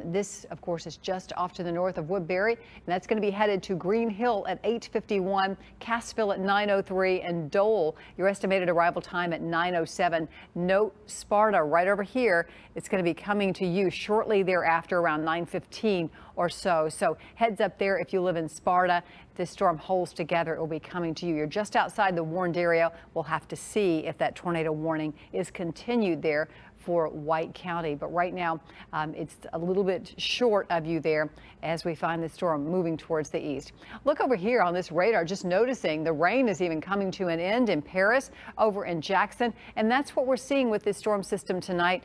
This, of course, is just off to the north of Woodbury, and that's going to be headed to Green Hill at 8:51, Cassville at 9:03, and Dole, your estimated arrival time at 9:07. Note Sparta right over here. It's going to be coming to you shortly thereafter around 9:15 or so. So heads up there if you live in Sparta. If this storm holds together, it will be coming to you. You're just outside the warned area. We'll have to see if that tornado warning is continued there for White County. But right now, it's a little bit short of you there as we find the storm moving towards the east. Look over here on this radar, just noticing the rain is even coming to an end in Paris, over in Jackson. And that's what we're seeing with this storm system tonight.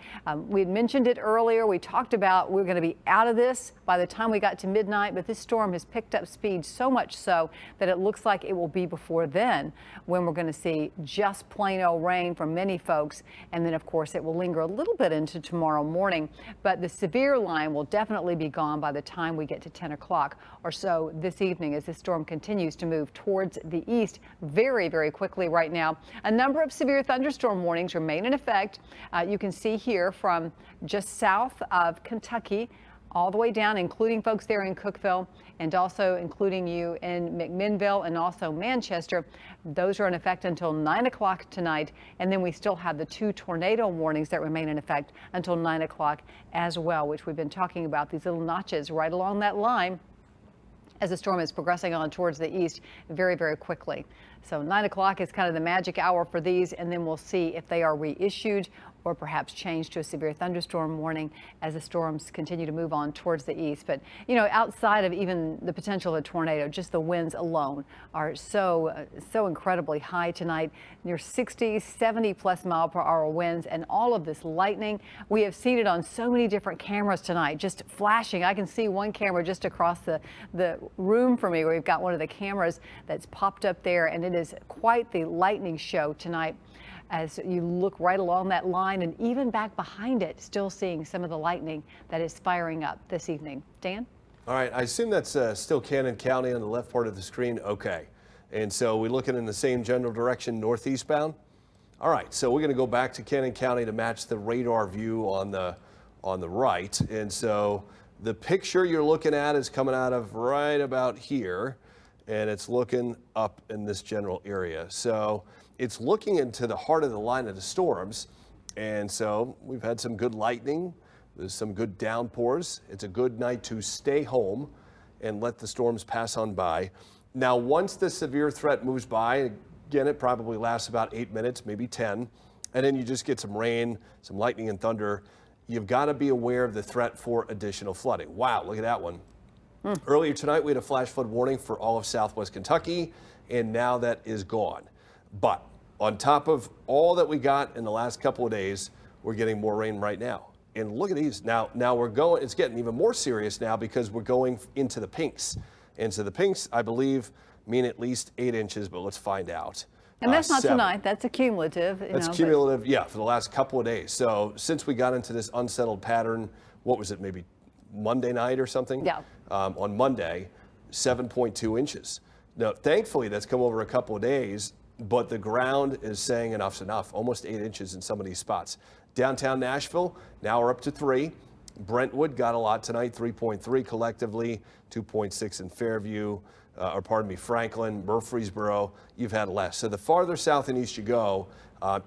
We had mentioned it earlier. We talked about we're going to be out of this by the time we got to midnight, but this storm has picked up speed so much so that it looks like it will be before then when we're going to see just plain old rain for many folks. And then, of course, it will linger a little bit into tomorrow morning. But the severe line will definitely be gone by the time we get to 10 o'clock or so this evening as this storm continues to move towards the east very, very quickly right now. A number of severe thunderstorm warnings remain in effect. You can see here from just south of Kentucky all the way down, including folks there in Cookeville and also including you in McMinnville and also Manchester. Those are in effect until 9 o'clock tonight. And then we still have the 2 tornado warnings that remain in effect until 9 o'clock as well, which we've been talking about, these little notches right along that line as the storm is progressing on towards the east very, very quickly. So 9 o'clock is kind of the magic hour for these, and then we'll see if they are reissued or perhaps changed to a severe thunderstorm warning as the storms continue to move on towards the east. But, you know, outside of even the potential of a tornado, just the winds alone are so incredibly high tonight, near 60, 70 plus mile per hour winds, and all of this lightning. We have seen it on so many different cameras tonight, just flashing. I can see one camera just across the room from me where we've got one of the cameras that's popped up there, and it is quite the lightning show tonight as you look right along that line and even back behind it, still seeing some of the lightning that is firing up this evening. Dan? All right, I assume that's still Cannon County on the left part of the screen. Okay. And so we're looking in the same general direction, northeast bound. All right, so we're going to go back to Cannon County to match the radar view on the right. And so the picture you're looking at is coming out of right about here, and it's looking up in this general area. So it's looking into the heart of the line of the storms. And so we've had some good lightning. There's some good downpours. It's a good night to stay home and let the storms pass on by. Now, once the severe threat moves by, again, it probably lasts about 8 minutes, maybe 10, and then you just get some rain, some lightning and thunder. You've got to be aware of the threat for additional flooding. Wow, look at that one. Earlier tonight, we had a flash flood warning for all of southwest Kentucky, and now that is gone. But on top of all that we got in the last couple of days, we're getting more rain right now. And look at these. Now we're going, it's getting even more serious now because we're going into the pinks. And so the pinks, I believe, mean at least 8 inches, but let's find out. And that's not 7. tonight. That's a cumulative. That's cumulative, yeah, for the last couple of days. So since we got into this unsettled pattern, what was it, maybe Monday night or something? Yeah. On Monday, 7.2 inches. Now, thankfully, that's come over a couple of days, but the ground is saying enough's enough, almost 8 inches in some of these spots. Downtown Nashville, now we're up to 3. Brentwood got a lot tonight, 3.3 collectively, 2.6 in Fairview, Franklin, Murfreesboro, you've had less. So the farther south and east you go,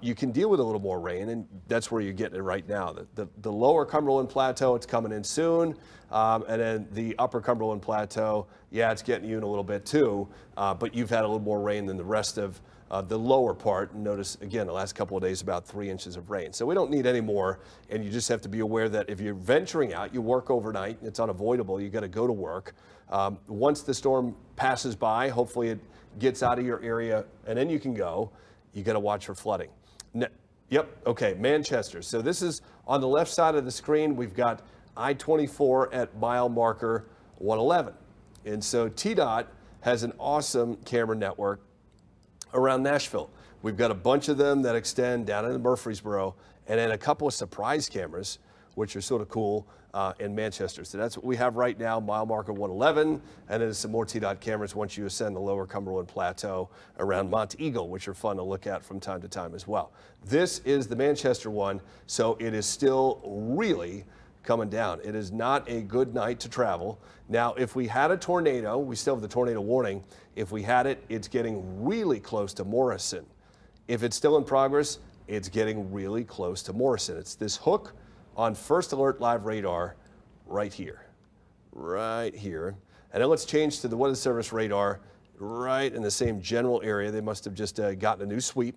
you can deal with a little more rain, and that's where you're getting it right now. The lower Cumberland Plateau, it's coming in soon, and then the upper Cumberland Plateau, yeah, it's getting you in a little bit too, but you've had a little more rain than the rest of the lower part. Notice, again, the last couple of days, about 3 inches of rain. So we don't need any more, and you just have to be aware that if you're venturing out, you work overnight, it's unavoidable, you got to go to work. Once the storm passes by, hopefully it gets out of your area, and then you can go. You got to watch for flooding. Yep, okay, Manchester. So this is on the left side of the screen. We've got I-24 at mile marker 111. And so TDOT has an awesome camera network around Nashville. We've got a bunch of them that extend down into Murfreesboro, and then a couple of surprise cameras, which are sort of cool, in Manchester. So that's what we have right now, mile marker 111, and then some more TDOT cameras once you ascend the lower Cumberland Plateau around Mont Eagle, which are fun to look at from time to time as well. This is the Manchester one, so it is still really coming down. It is not a good night to travel. Now, if we had a tornado, we still have the tornado warning. If we had it, it's getting really close to Morrison. If it's still in progress, it's getting really close to Morrison. It's this hook on First Alert Live Radar right here. And then let's change to the Weather Service radar right in the same general area. They must have just gotten a new sweep.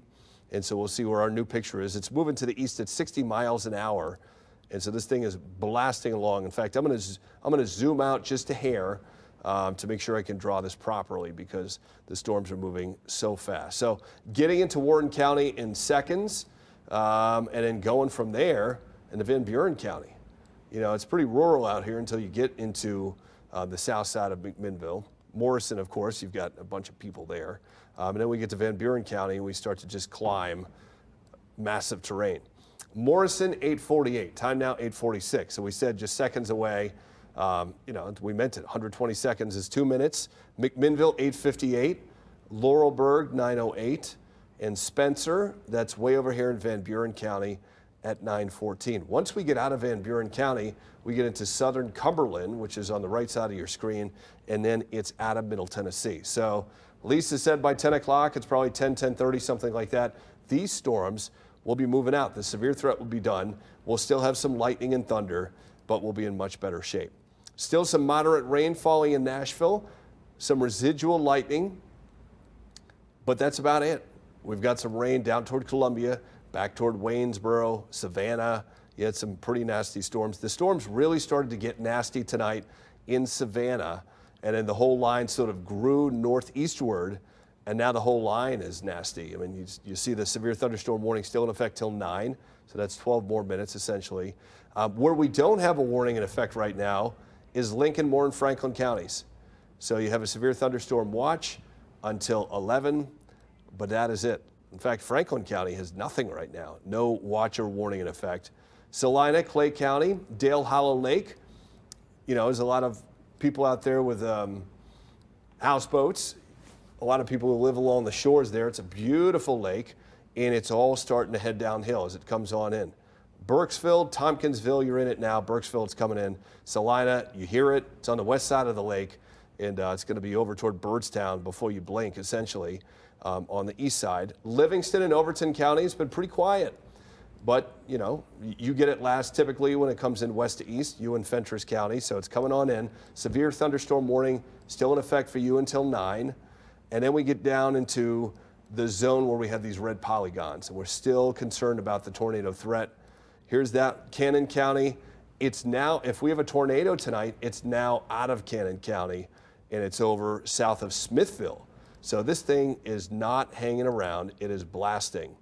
And so we'll see where our new picture is. It's moving to the east at 60 miles an hour. And so this thing is blasting along. In fact, I'm gonna zoom out just a hair to make sure I can draw this properly because the storms are moving so fast. So getting into Warren County in seconds, and then going from there into Van Buren County. You know, it's pretty rural out here until you get into the south side of McMinnville. Morrison, of course, you've got a bunch of people there. And then we get to Van Buren County and we start to just climb massive terrain. Morrison, 8:48, time now 8:46. So we said just seconds away. We meant it. 120 seconds is 2 minutes. McMinnville, 8:58. Laurelburg, 9:08. And Spencer, that's way over here in Van Buren County, at 9:14. Once we get out of Van Buren County, we get into southern Cumberland, which is on the right side of your screen, and then it's out of Middle Tennessee. So Lisa said by 10 o'clock, it's probably 10:30, something like that. These storms will be moving out. The severe threat will be done. We'll still have some lightning and thunder, but we'll be in much better shape. Still some moderate rain falling in Nashville, some residual lightning, but that's about it. We've got some rain down toward Columbia, back toward Waynesboro, Savannah. You had some pretty nasty storms. The storms really started to get nasty tonight in Savannah, and then the whole line sort of grew northeastward, and now the whole line is nasty. I mean, you see the severe thunderstorm warning still in effect till 9, so that's 12 more minutes essentially. Where we don't have a warning in effect right now is Lincoln, Moore, and Franklin counties. So you have a severe thunderstorm watch until 11, but that is it. In fact, Franklin County has nothing right now, no watch or warning in effect. Salina, Clay County, Dale Hollow Lake. There's a lot of people out there with houseboats. A lot of people who live along the shores there. It's a beautiful lake, and it's all starting to head downhill as it comes on in. Burkesville, Tompkinsville, you're in it now. Burkesville, it's coming in. Salina, you hear it. It's on the west side of the lake, and it's going to be over toward Byrdstown before you blink, essentially, on the east side. Livingston and Overton County has been pretty quiet, but, you get it last typically when it comes in west to east, you and Fentress County, so it's coming on in. Severe thunderstorm warning still in effect for you until 9, and then we get down into the zone where we have these red polygons, and we're still concerned about the tornado threat. Here's that, Cannon County. It's now, if we have a tornado tonight, it's now out of Cannon County, and it's over south of Smithville. So this thing is not hanging around, it is blasting.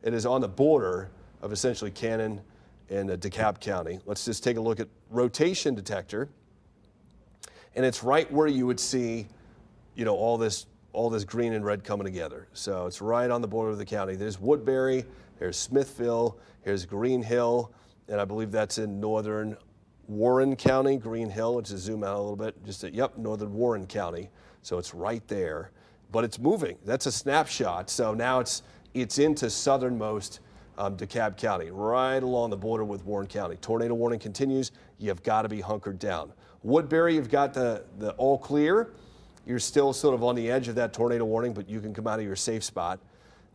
It is on the border of essentially Cannon and Dekalb County. Let's just take a look at rotation detector. And it's right where you would see, all this green and red coming together. So it's right on the border of the county. There's Woodbury, there's Smithville, here's Green Hill, and I believe that's in northern Warren County, Green Hill. Let's just zoom out a little bit. Northern Warren County. So it's right there, but it's moving. That's a snapshot. So now it's into southernmost Dekalb County, right along the border with Warren County. Tornado warning continues. You've got to be hunkered down. Woodbury, you've got the all clear. You're still sort of on the edge of that tornado warning, but you can come out of your safe spot.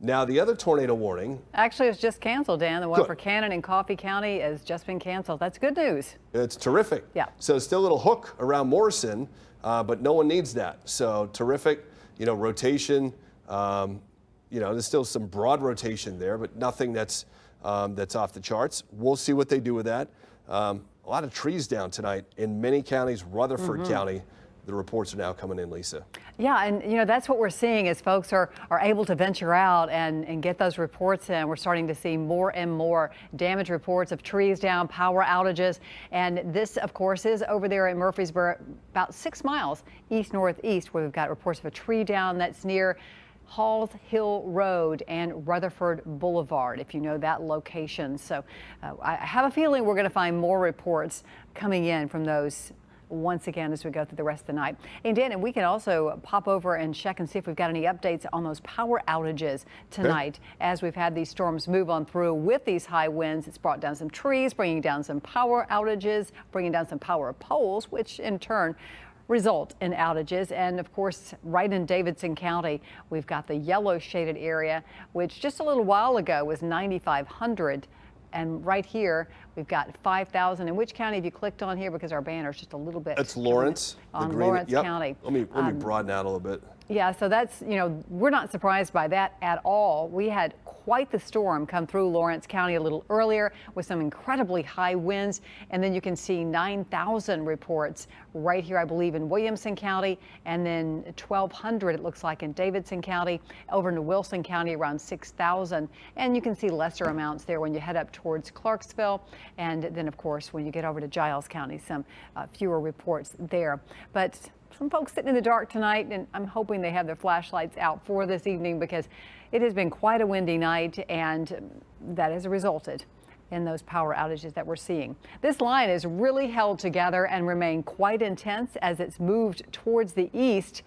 Now, the other tornado warning. Actually, it's just canceled, Dan. The one Good. for Cannon and Coffee County has just been canceled. That's good news. It's terrific. Yeah. So still a little hook around Morrison, but no one needs that. So terrific, rotation. There's still some broad rotation there, but nothing that's off the charts. We'll see what they do with that. A lot of trees down tonight in many counties. Rutherford County, the reports are now coming in, Lisa. Yeah, and that's what we're seeing as folks are able to venture out and get those reports in. We're starting to see more and more damage reports of trees down, power outages, and this, of course, is over there in Murfreesboro, about 6 miles east-northeast, where we've got reports of a tree down that's near Halls Hill Road and Rutherford Boulevard, if you know that location. So I have a feeling we're going to find more reports coming in from those once again as we go through the rest of the night. And Dan, we can also pop over and check and see if we've got any updates on those power outages tonight. Okay. As we've had these storms move on through with these high winds, it's brought down some trees, bringing down some power outages, bringing down some power poles, which in turn result in outages. And of course, right in Davidson County, we've got the yellow shaded area, which just a little while ago was 9,500. And right here, we've got 5,000. In which county have you clicked on here? Because our banner is just a little bit. That's Lawrence. On Lawrence County. Let me broaden out a little bit. Yeah, so that's, we're not surprised by that at all. We had quite the storm come through Lawrence County a little earlier with some incredibly high winds. And then you can see 9,000 reports right here, I believe, in Williamson County, and then 1,200, it looks like, in Davidson County, over into Wilson County, around 6,000. And you can see lesser amounts there when you head up towards Clarksville. And then, of course, when you get over to Giles County, some fewer reports there. But some folks sitting in the dark tonight, and I'm hoping they have their flashlights out for this evening because it has been quite a windy night, and that has resulted in those power outages that we're seeing. This line is really held together and remained quite intense as it's moved towards the east.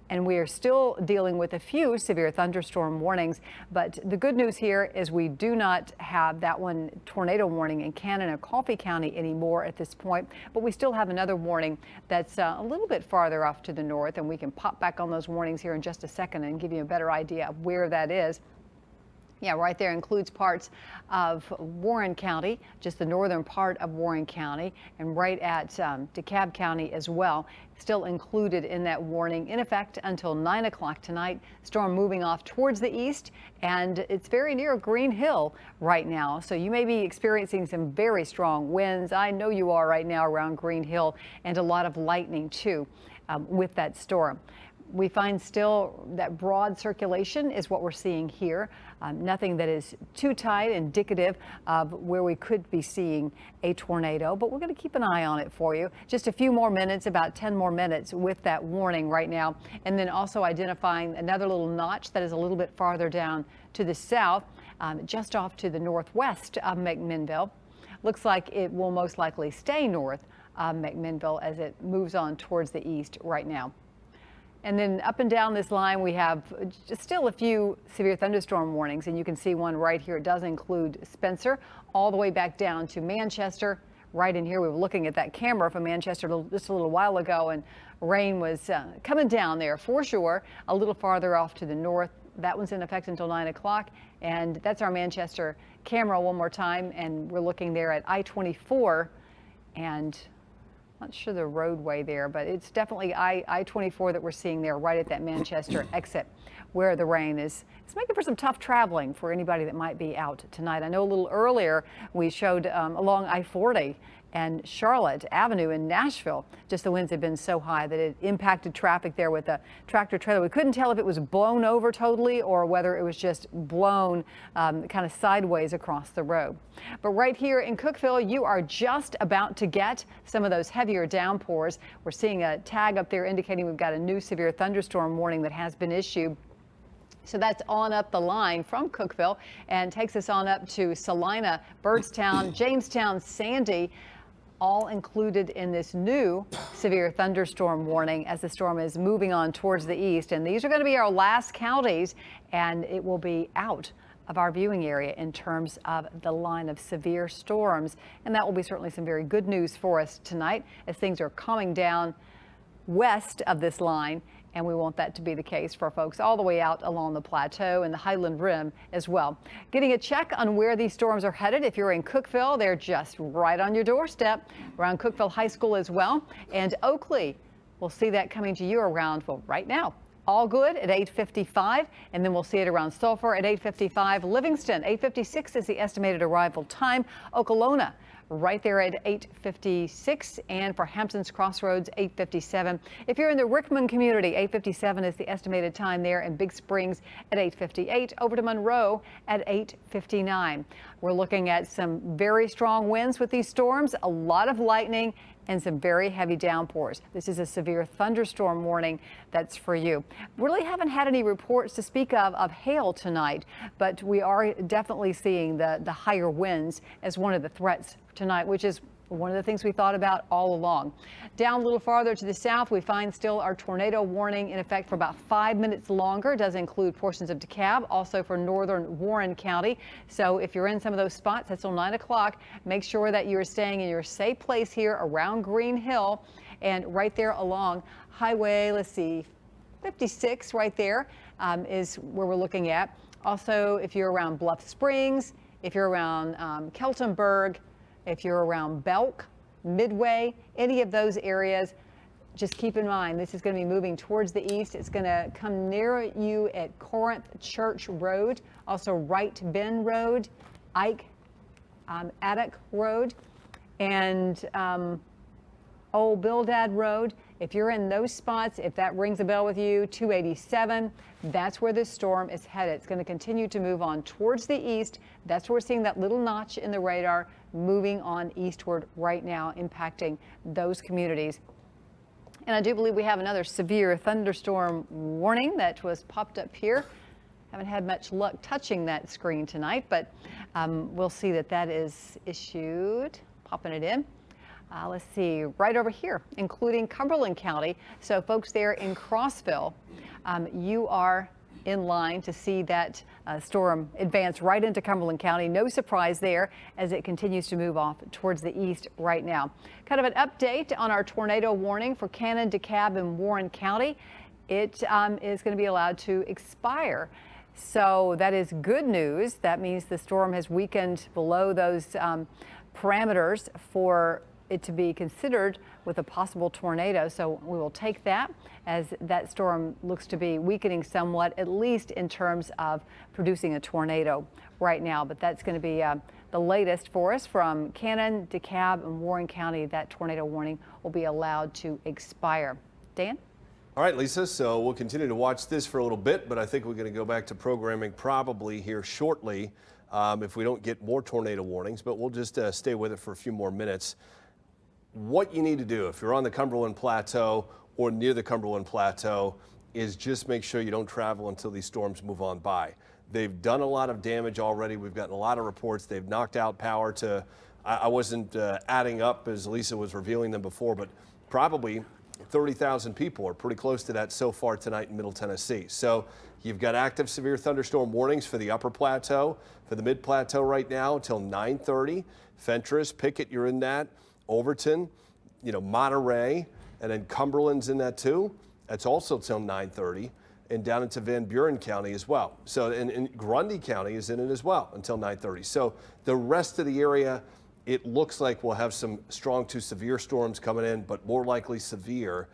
And we are still dealing with a few severe thunderstorm warnings. But the good news here is we do not have that one tornado warning in Cannon or Coffee County anymore at this point. But we still have another warning that's a little bit farther off to the north. And we can pop back on those warnings here in just a second and give you a better idea of where that is. Yeah, right there includes parts of Warren County, just the northern part of Warren County, and right at Dekalb County as well, still included in that warning in effect until 9 o'clock tonight. Storm moving off towards the east, and it's very near Green Hill right now. So you may be experiencing some very strong winds. I know you are right now around Green Hill, and a lot of lightning too with that storm. We find still that broad circulation is what we're seeing here. Nothing that is too tight, indicative of where we could be seeing a tornado, but we're going to keep an eye on it for you. Just a few more minutes, about 10 more minutes with that warning right now. And then also identifying another little notch that is a little bit farther down to the south, just off to the northwest of McMinnville. Looks like it will most likely stay north of McMinnville as it moves on towards the east right now. And then up and down this line, we have still a few severe thunderstorm warnings, and you can see one right here. It does include Spencer, all the way back down to Manchester. Right in here, we were looking at that camera from Manchester just a little while ago, and rain was coming down there for sure. A little farther off to the north. That one's in effect until 9 o'clock, and that's our Manchester camera one more time, and we're looking there at I-24, and not sure the roadway there, but it's definitely I-24 that we're seeing there right at that Manchester exit where the rain is. It's making for some tough traveling for anybody that might be out tonight. I know a little earlier we showed along I-40 and Charlotte Avenue in Nashville, just the winds have been so high that it impacted traffic there with a tractor trailer. We couldn't tell if it was blown over totally or whether it was just blown kind of sideways across the road. But right here in Cookeville, you are just about to get some of those heavier downpours. We're seeing a tag up there indicating we've got a new severe thunderstorm warning that has been issued. So that's on up the line from Cookeville and takes us on up to Salina, Byrdstown, Jamestown, Sandy, all included in this new severe thunderstorm warning as the storm is moving on towards the east. And these are going to be our last counties, and it will be out of our viewing area in terms of the line of severe storms. And that will be certainly some very good news for us tonight as things are calming down west of this line. And we want that to be the case for folks all the way out along the plateau and the Highland Rim as well. Getting a check on where these storms are headed. If you're in Cookeville, they're just right on your doorstep around Cookeville High School as well. And Oakley, we'll see that coming to you around, well, right now. All good at 8:55, and then we'll see it around Sulphur at 8:55. Livingston, 8:56 is the estimated arrival time. Okolona, right there at 8:56, and for Hampton's Crossroads, 8:57. If you're in the Rickman community, 8:57 is the estimated time there, and Big Springs at 8:58. Over to Monroe at 8:59. We're looking at some very strong winds with these storms, a lot of lightning, and some very heavy downpours. This is a severe thunderstorm warning that's for you. Really haven't had any reports to speak of hail tonight, but we are definitely seeing the higher winds as one of the threats tonight, which is one of the things we thought about all along. Down a little farther to the south, we find still our tornado warning in effect for about 5 minutes longer. It does include portions of Dekalb, also for northern Warren County. So if you're in some of those spots, that's till 9 o'clock. Make sure that you're staying in your safe place here around Green Hill and right there along Highway, let's see, 56 right there is where we're looking at. Also, if you're around Bluff Springs, if you're around Keltonburg, if you're around Belk, Midway, any of those areas, just keep in mind this is going to be moving towards the east. It's going to come near you at Corinth Church Road, also Wright Bend Road, Ike Attic Road, and Old Bildad Road. If you're in those spots, if that rings a bell with you, 287, that's where this storm is headed. It's going to continue to move on towards the east. That's where we're seeing that little notch in the radar moving on eastward right now, impacting those communities. And I do believe we have another severe thunderstorm warning that was popped up here. Haven't had much luck touching that screen tonight, but we'll see that that is issued. Popping it in. Let's see, right over here, including Cumberland County. So folks there in Crossville, you are in line to see that storm advance right into Cumberland County. No surprise there as it continues to move off towards the east right now. Kind of an update on our tornado warning for Cannon, Dekalb, and Warren County. It is going to be allowed to expire. So that is good news. That means the storm has weakened below those parameters for it to be considered with a possible tornado. So we will take that as that storm looks to be weakening somewhat, at least in terms of producing a tornado right now. But that's going to be the latest for us from Cannon, Dekalb, and Warren County. That tornado warning will be allowed to expire. Dan? All right, Lisa, so we'll continue to watch this for a little bit, but I think we're going to go back to programming probably here shortly if we don't get more tornado warnings, but we'll just stay with it for a few more minutes. What you need to do if you're on the Cumberland Plateau or near the Cumberland Plateau is just make sure you don't travel until these storms move on by. They've done a lot of damage already. We've gotten a lot of reports. They've knocked out power to, I wasn't adding up as Lisa was revealing them before, but probably 30,000 people are pretty close to that so far tonight in Middle Tennessee. So you've got active severe thunderstorm warnings for the upper plateau, for the mid plateau right now until 9:30. Fentress, Pickett, you're in that. Overton, Monterey, and then Cumberland's in that too. That's also till 9:30, and down into Van Buren County as well. So, and Grundy County is in it as well until 9:30. So the rest of the area, it looks like we'll have some strong to severe storms coming in, but more likely severe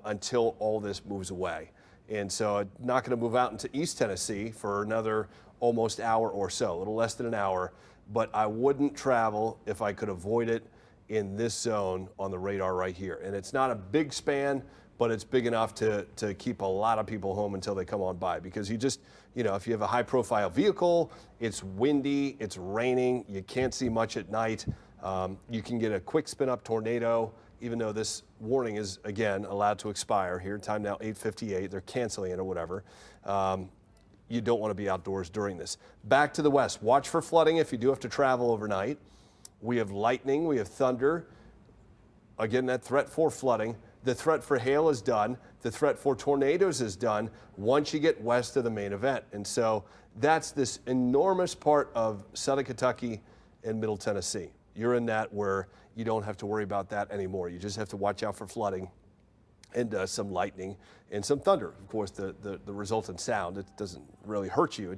until all this moves away. And so not going to move out into East Tennessee for another almost hour or so, a little less than an hour, but I wouldn't travel if I could avoid it in this zone on the radar right here. And it's not a big span, but it's big enough to keep a lot of people home until they come on by, because you just, if you have a high profile vehicle, it's windy, it's raining, you can't see much at night, you can get a quick spin up tornado, even though this warning is again allowed to expire here. Time now 8:58, they're canceling it or whatever. You don't want to be outdoors during this. Back to the west, watch for flooding if you do have to travel overnight. We have lightning, we have thunder. Again, that threat for flooding. The threat for hail is done. The threat for tornadoes is done once you get west of the main event. And so that's this enormous part of Southern Kentucky and Middle Tennessee. You're in that where you don't have to worry about that anymore. You just have to watch out for flooding and some lightning and some thunder. Of course, the resultant sound, it doesn't really hurt you.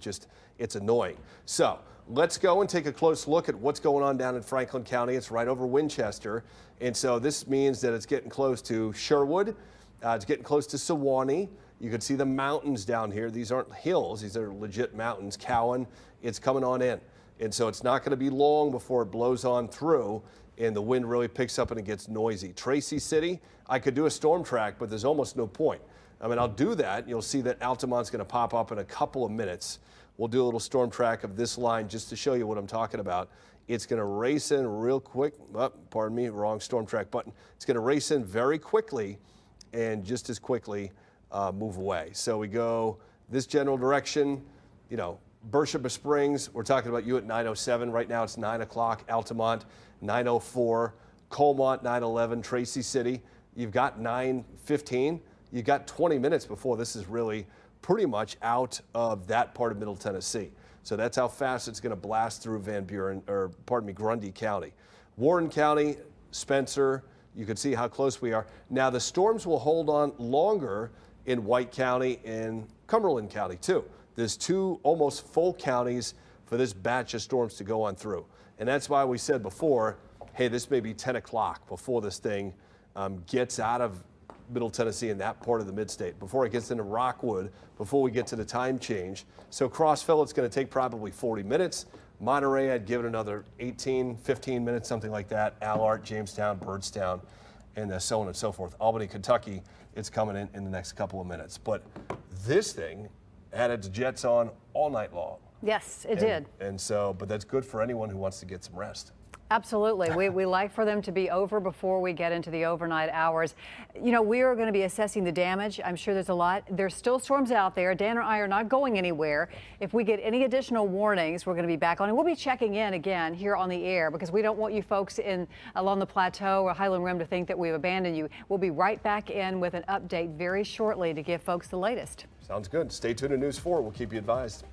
It's annoying. So let's go and take a close look at what's going on down in Franklin County. It's right over Winchester. And so this means that it's getting close to Sherwood. It's getting close to Sewanee. You can see the mountains down here. These aren't hills. These are legit mountains. Cowan, it's coming on in. And so it's not going to be long before it blows on through and the wind really picks up and it gets noisy. Tracy City, I could do a storm track, but there's almost no point. I mean, I'll do that. You'll see that Altamont's going to pop up in a couple of minutes. We'll do a little storm track of this line just to show you what I'm talking about. It's going to race in real quick. Oh, pardon me, wrong storm track button. It's going to race in very quickly and just as quickly move away. So we go this general direction, Beersheba Springs, we're talking about you at 9:07. Right now it's 9 o'clock. Altamont, 9:04. Colmont, 9:11. Tracy City, you've got 9:15. You've got 20 minutes before this is really pretty much out of that part of Middle Tennessee. So that's how fast it's going to blast through Grundy County. Warren County, Spencer, you can see how close we are. Now the storms will hold on longer in White County and Cumberland County too. There's two almost full counties for this batch of storms to go on through. And that's why we said before, hey, this may be 10 o'clock before this thing gets out of Middle Tennessee and that part of the mid-state, before it gets into Rockwood, before we get to the time change. So Crossville, it's going to take probably 40 minutes. Monterey, I'd give it another 18, 15 minutes, something like that. Allard, Jamestown, Byrdstown, and so on and so forth. Albany, Kentucky, it's coming in the next couple of minutes. But this thing had its jets on all night long. Yes, it did. And so, but that's good for anyone who wants to get some rest. Absolutely. We like for them to be over before we get into the overnight hours. You know, we are going to be assessing the damage. I'm sure there's a lot. There's still storms out there. Dan and I are not going anywhere. If we get any additional warnings, we're going to be back on. And we'll be checking in again here on the air because we don't want you folks along the plateau or Highland Rim to think that we've abandoned you. We'll be right back in with an update very shortly to give folks the latest. Sounds good. Stay tuned to News 4. We'll keep you advised.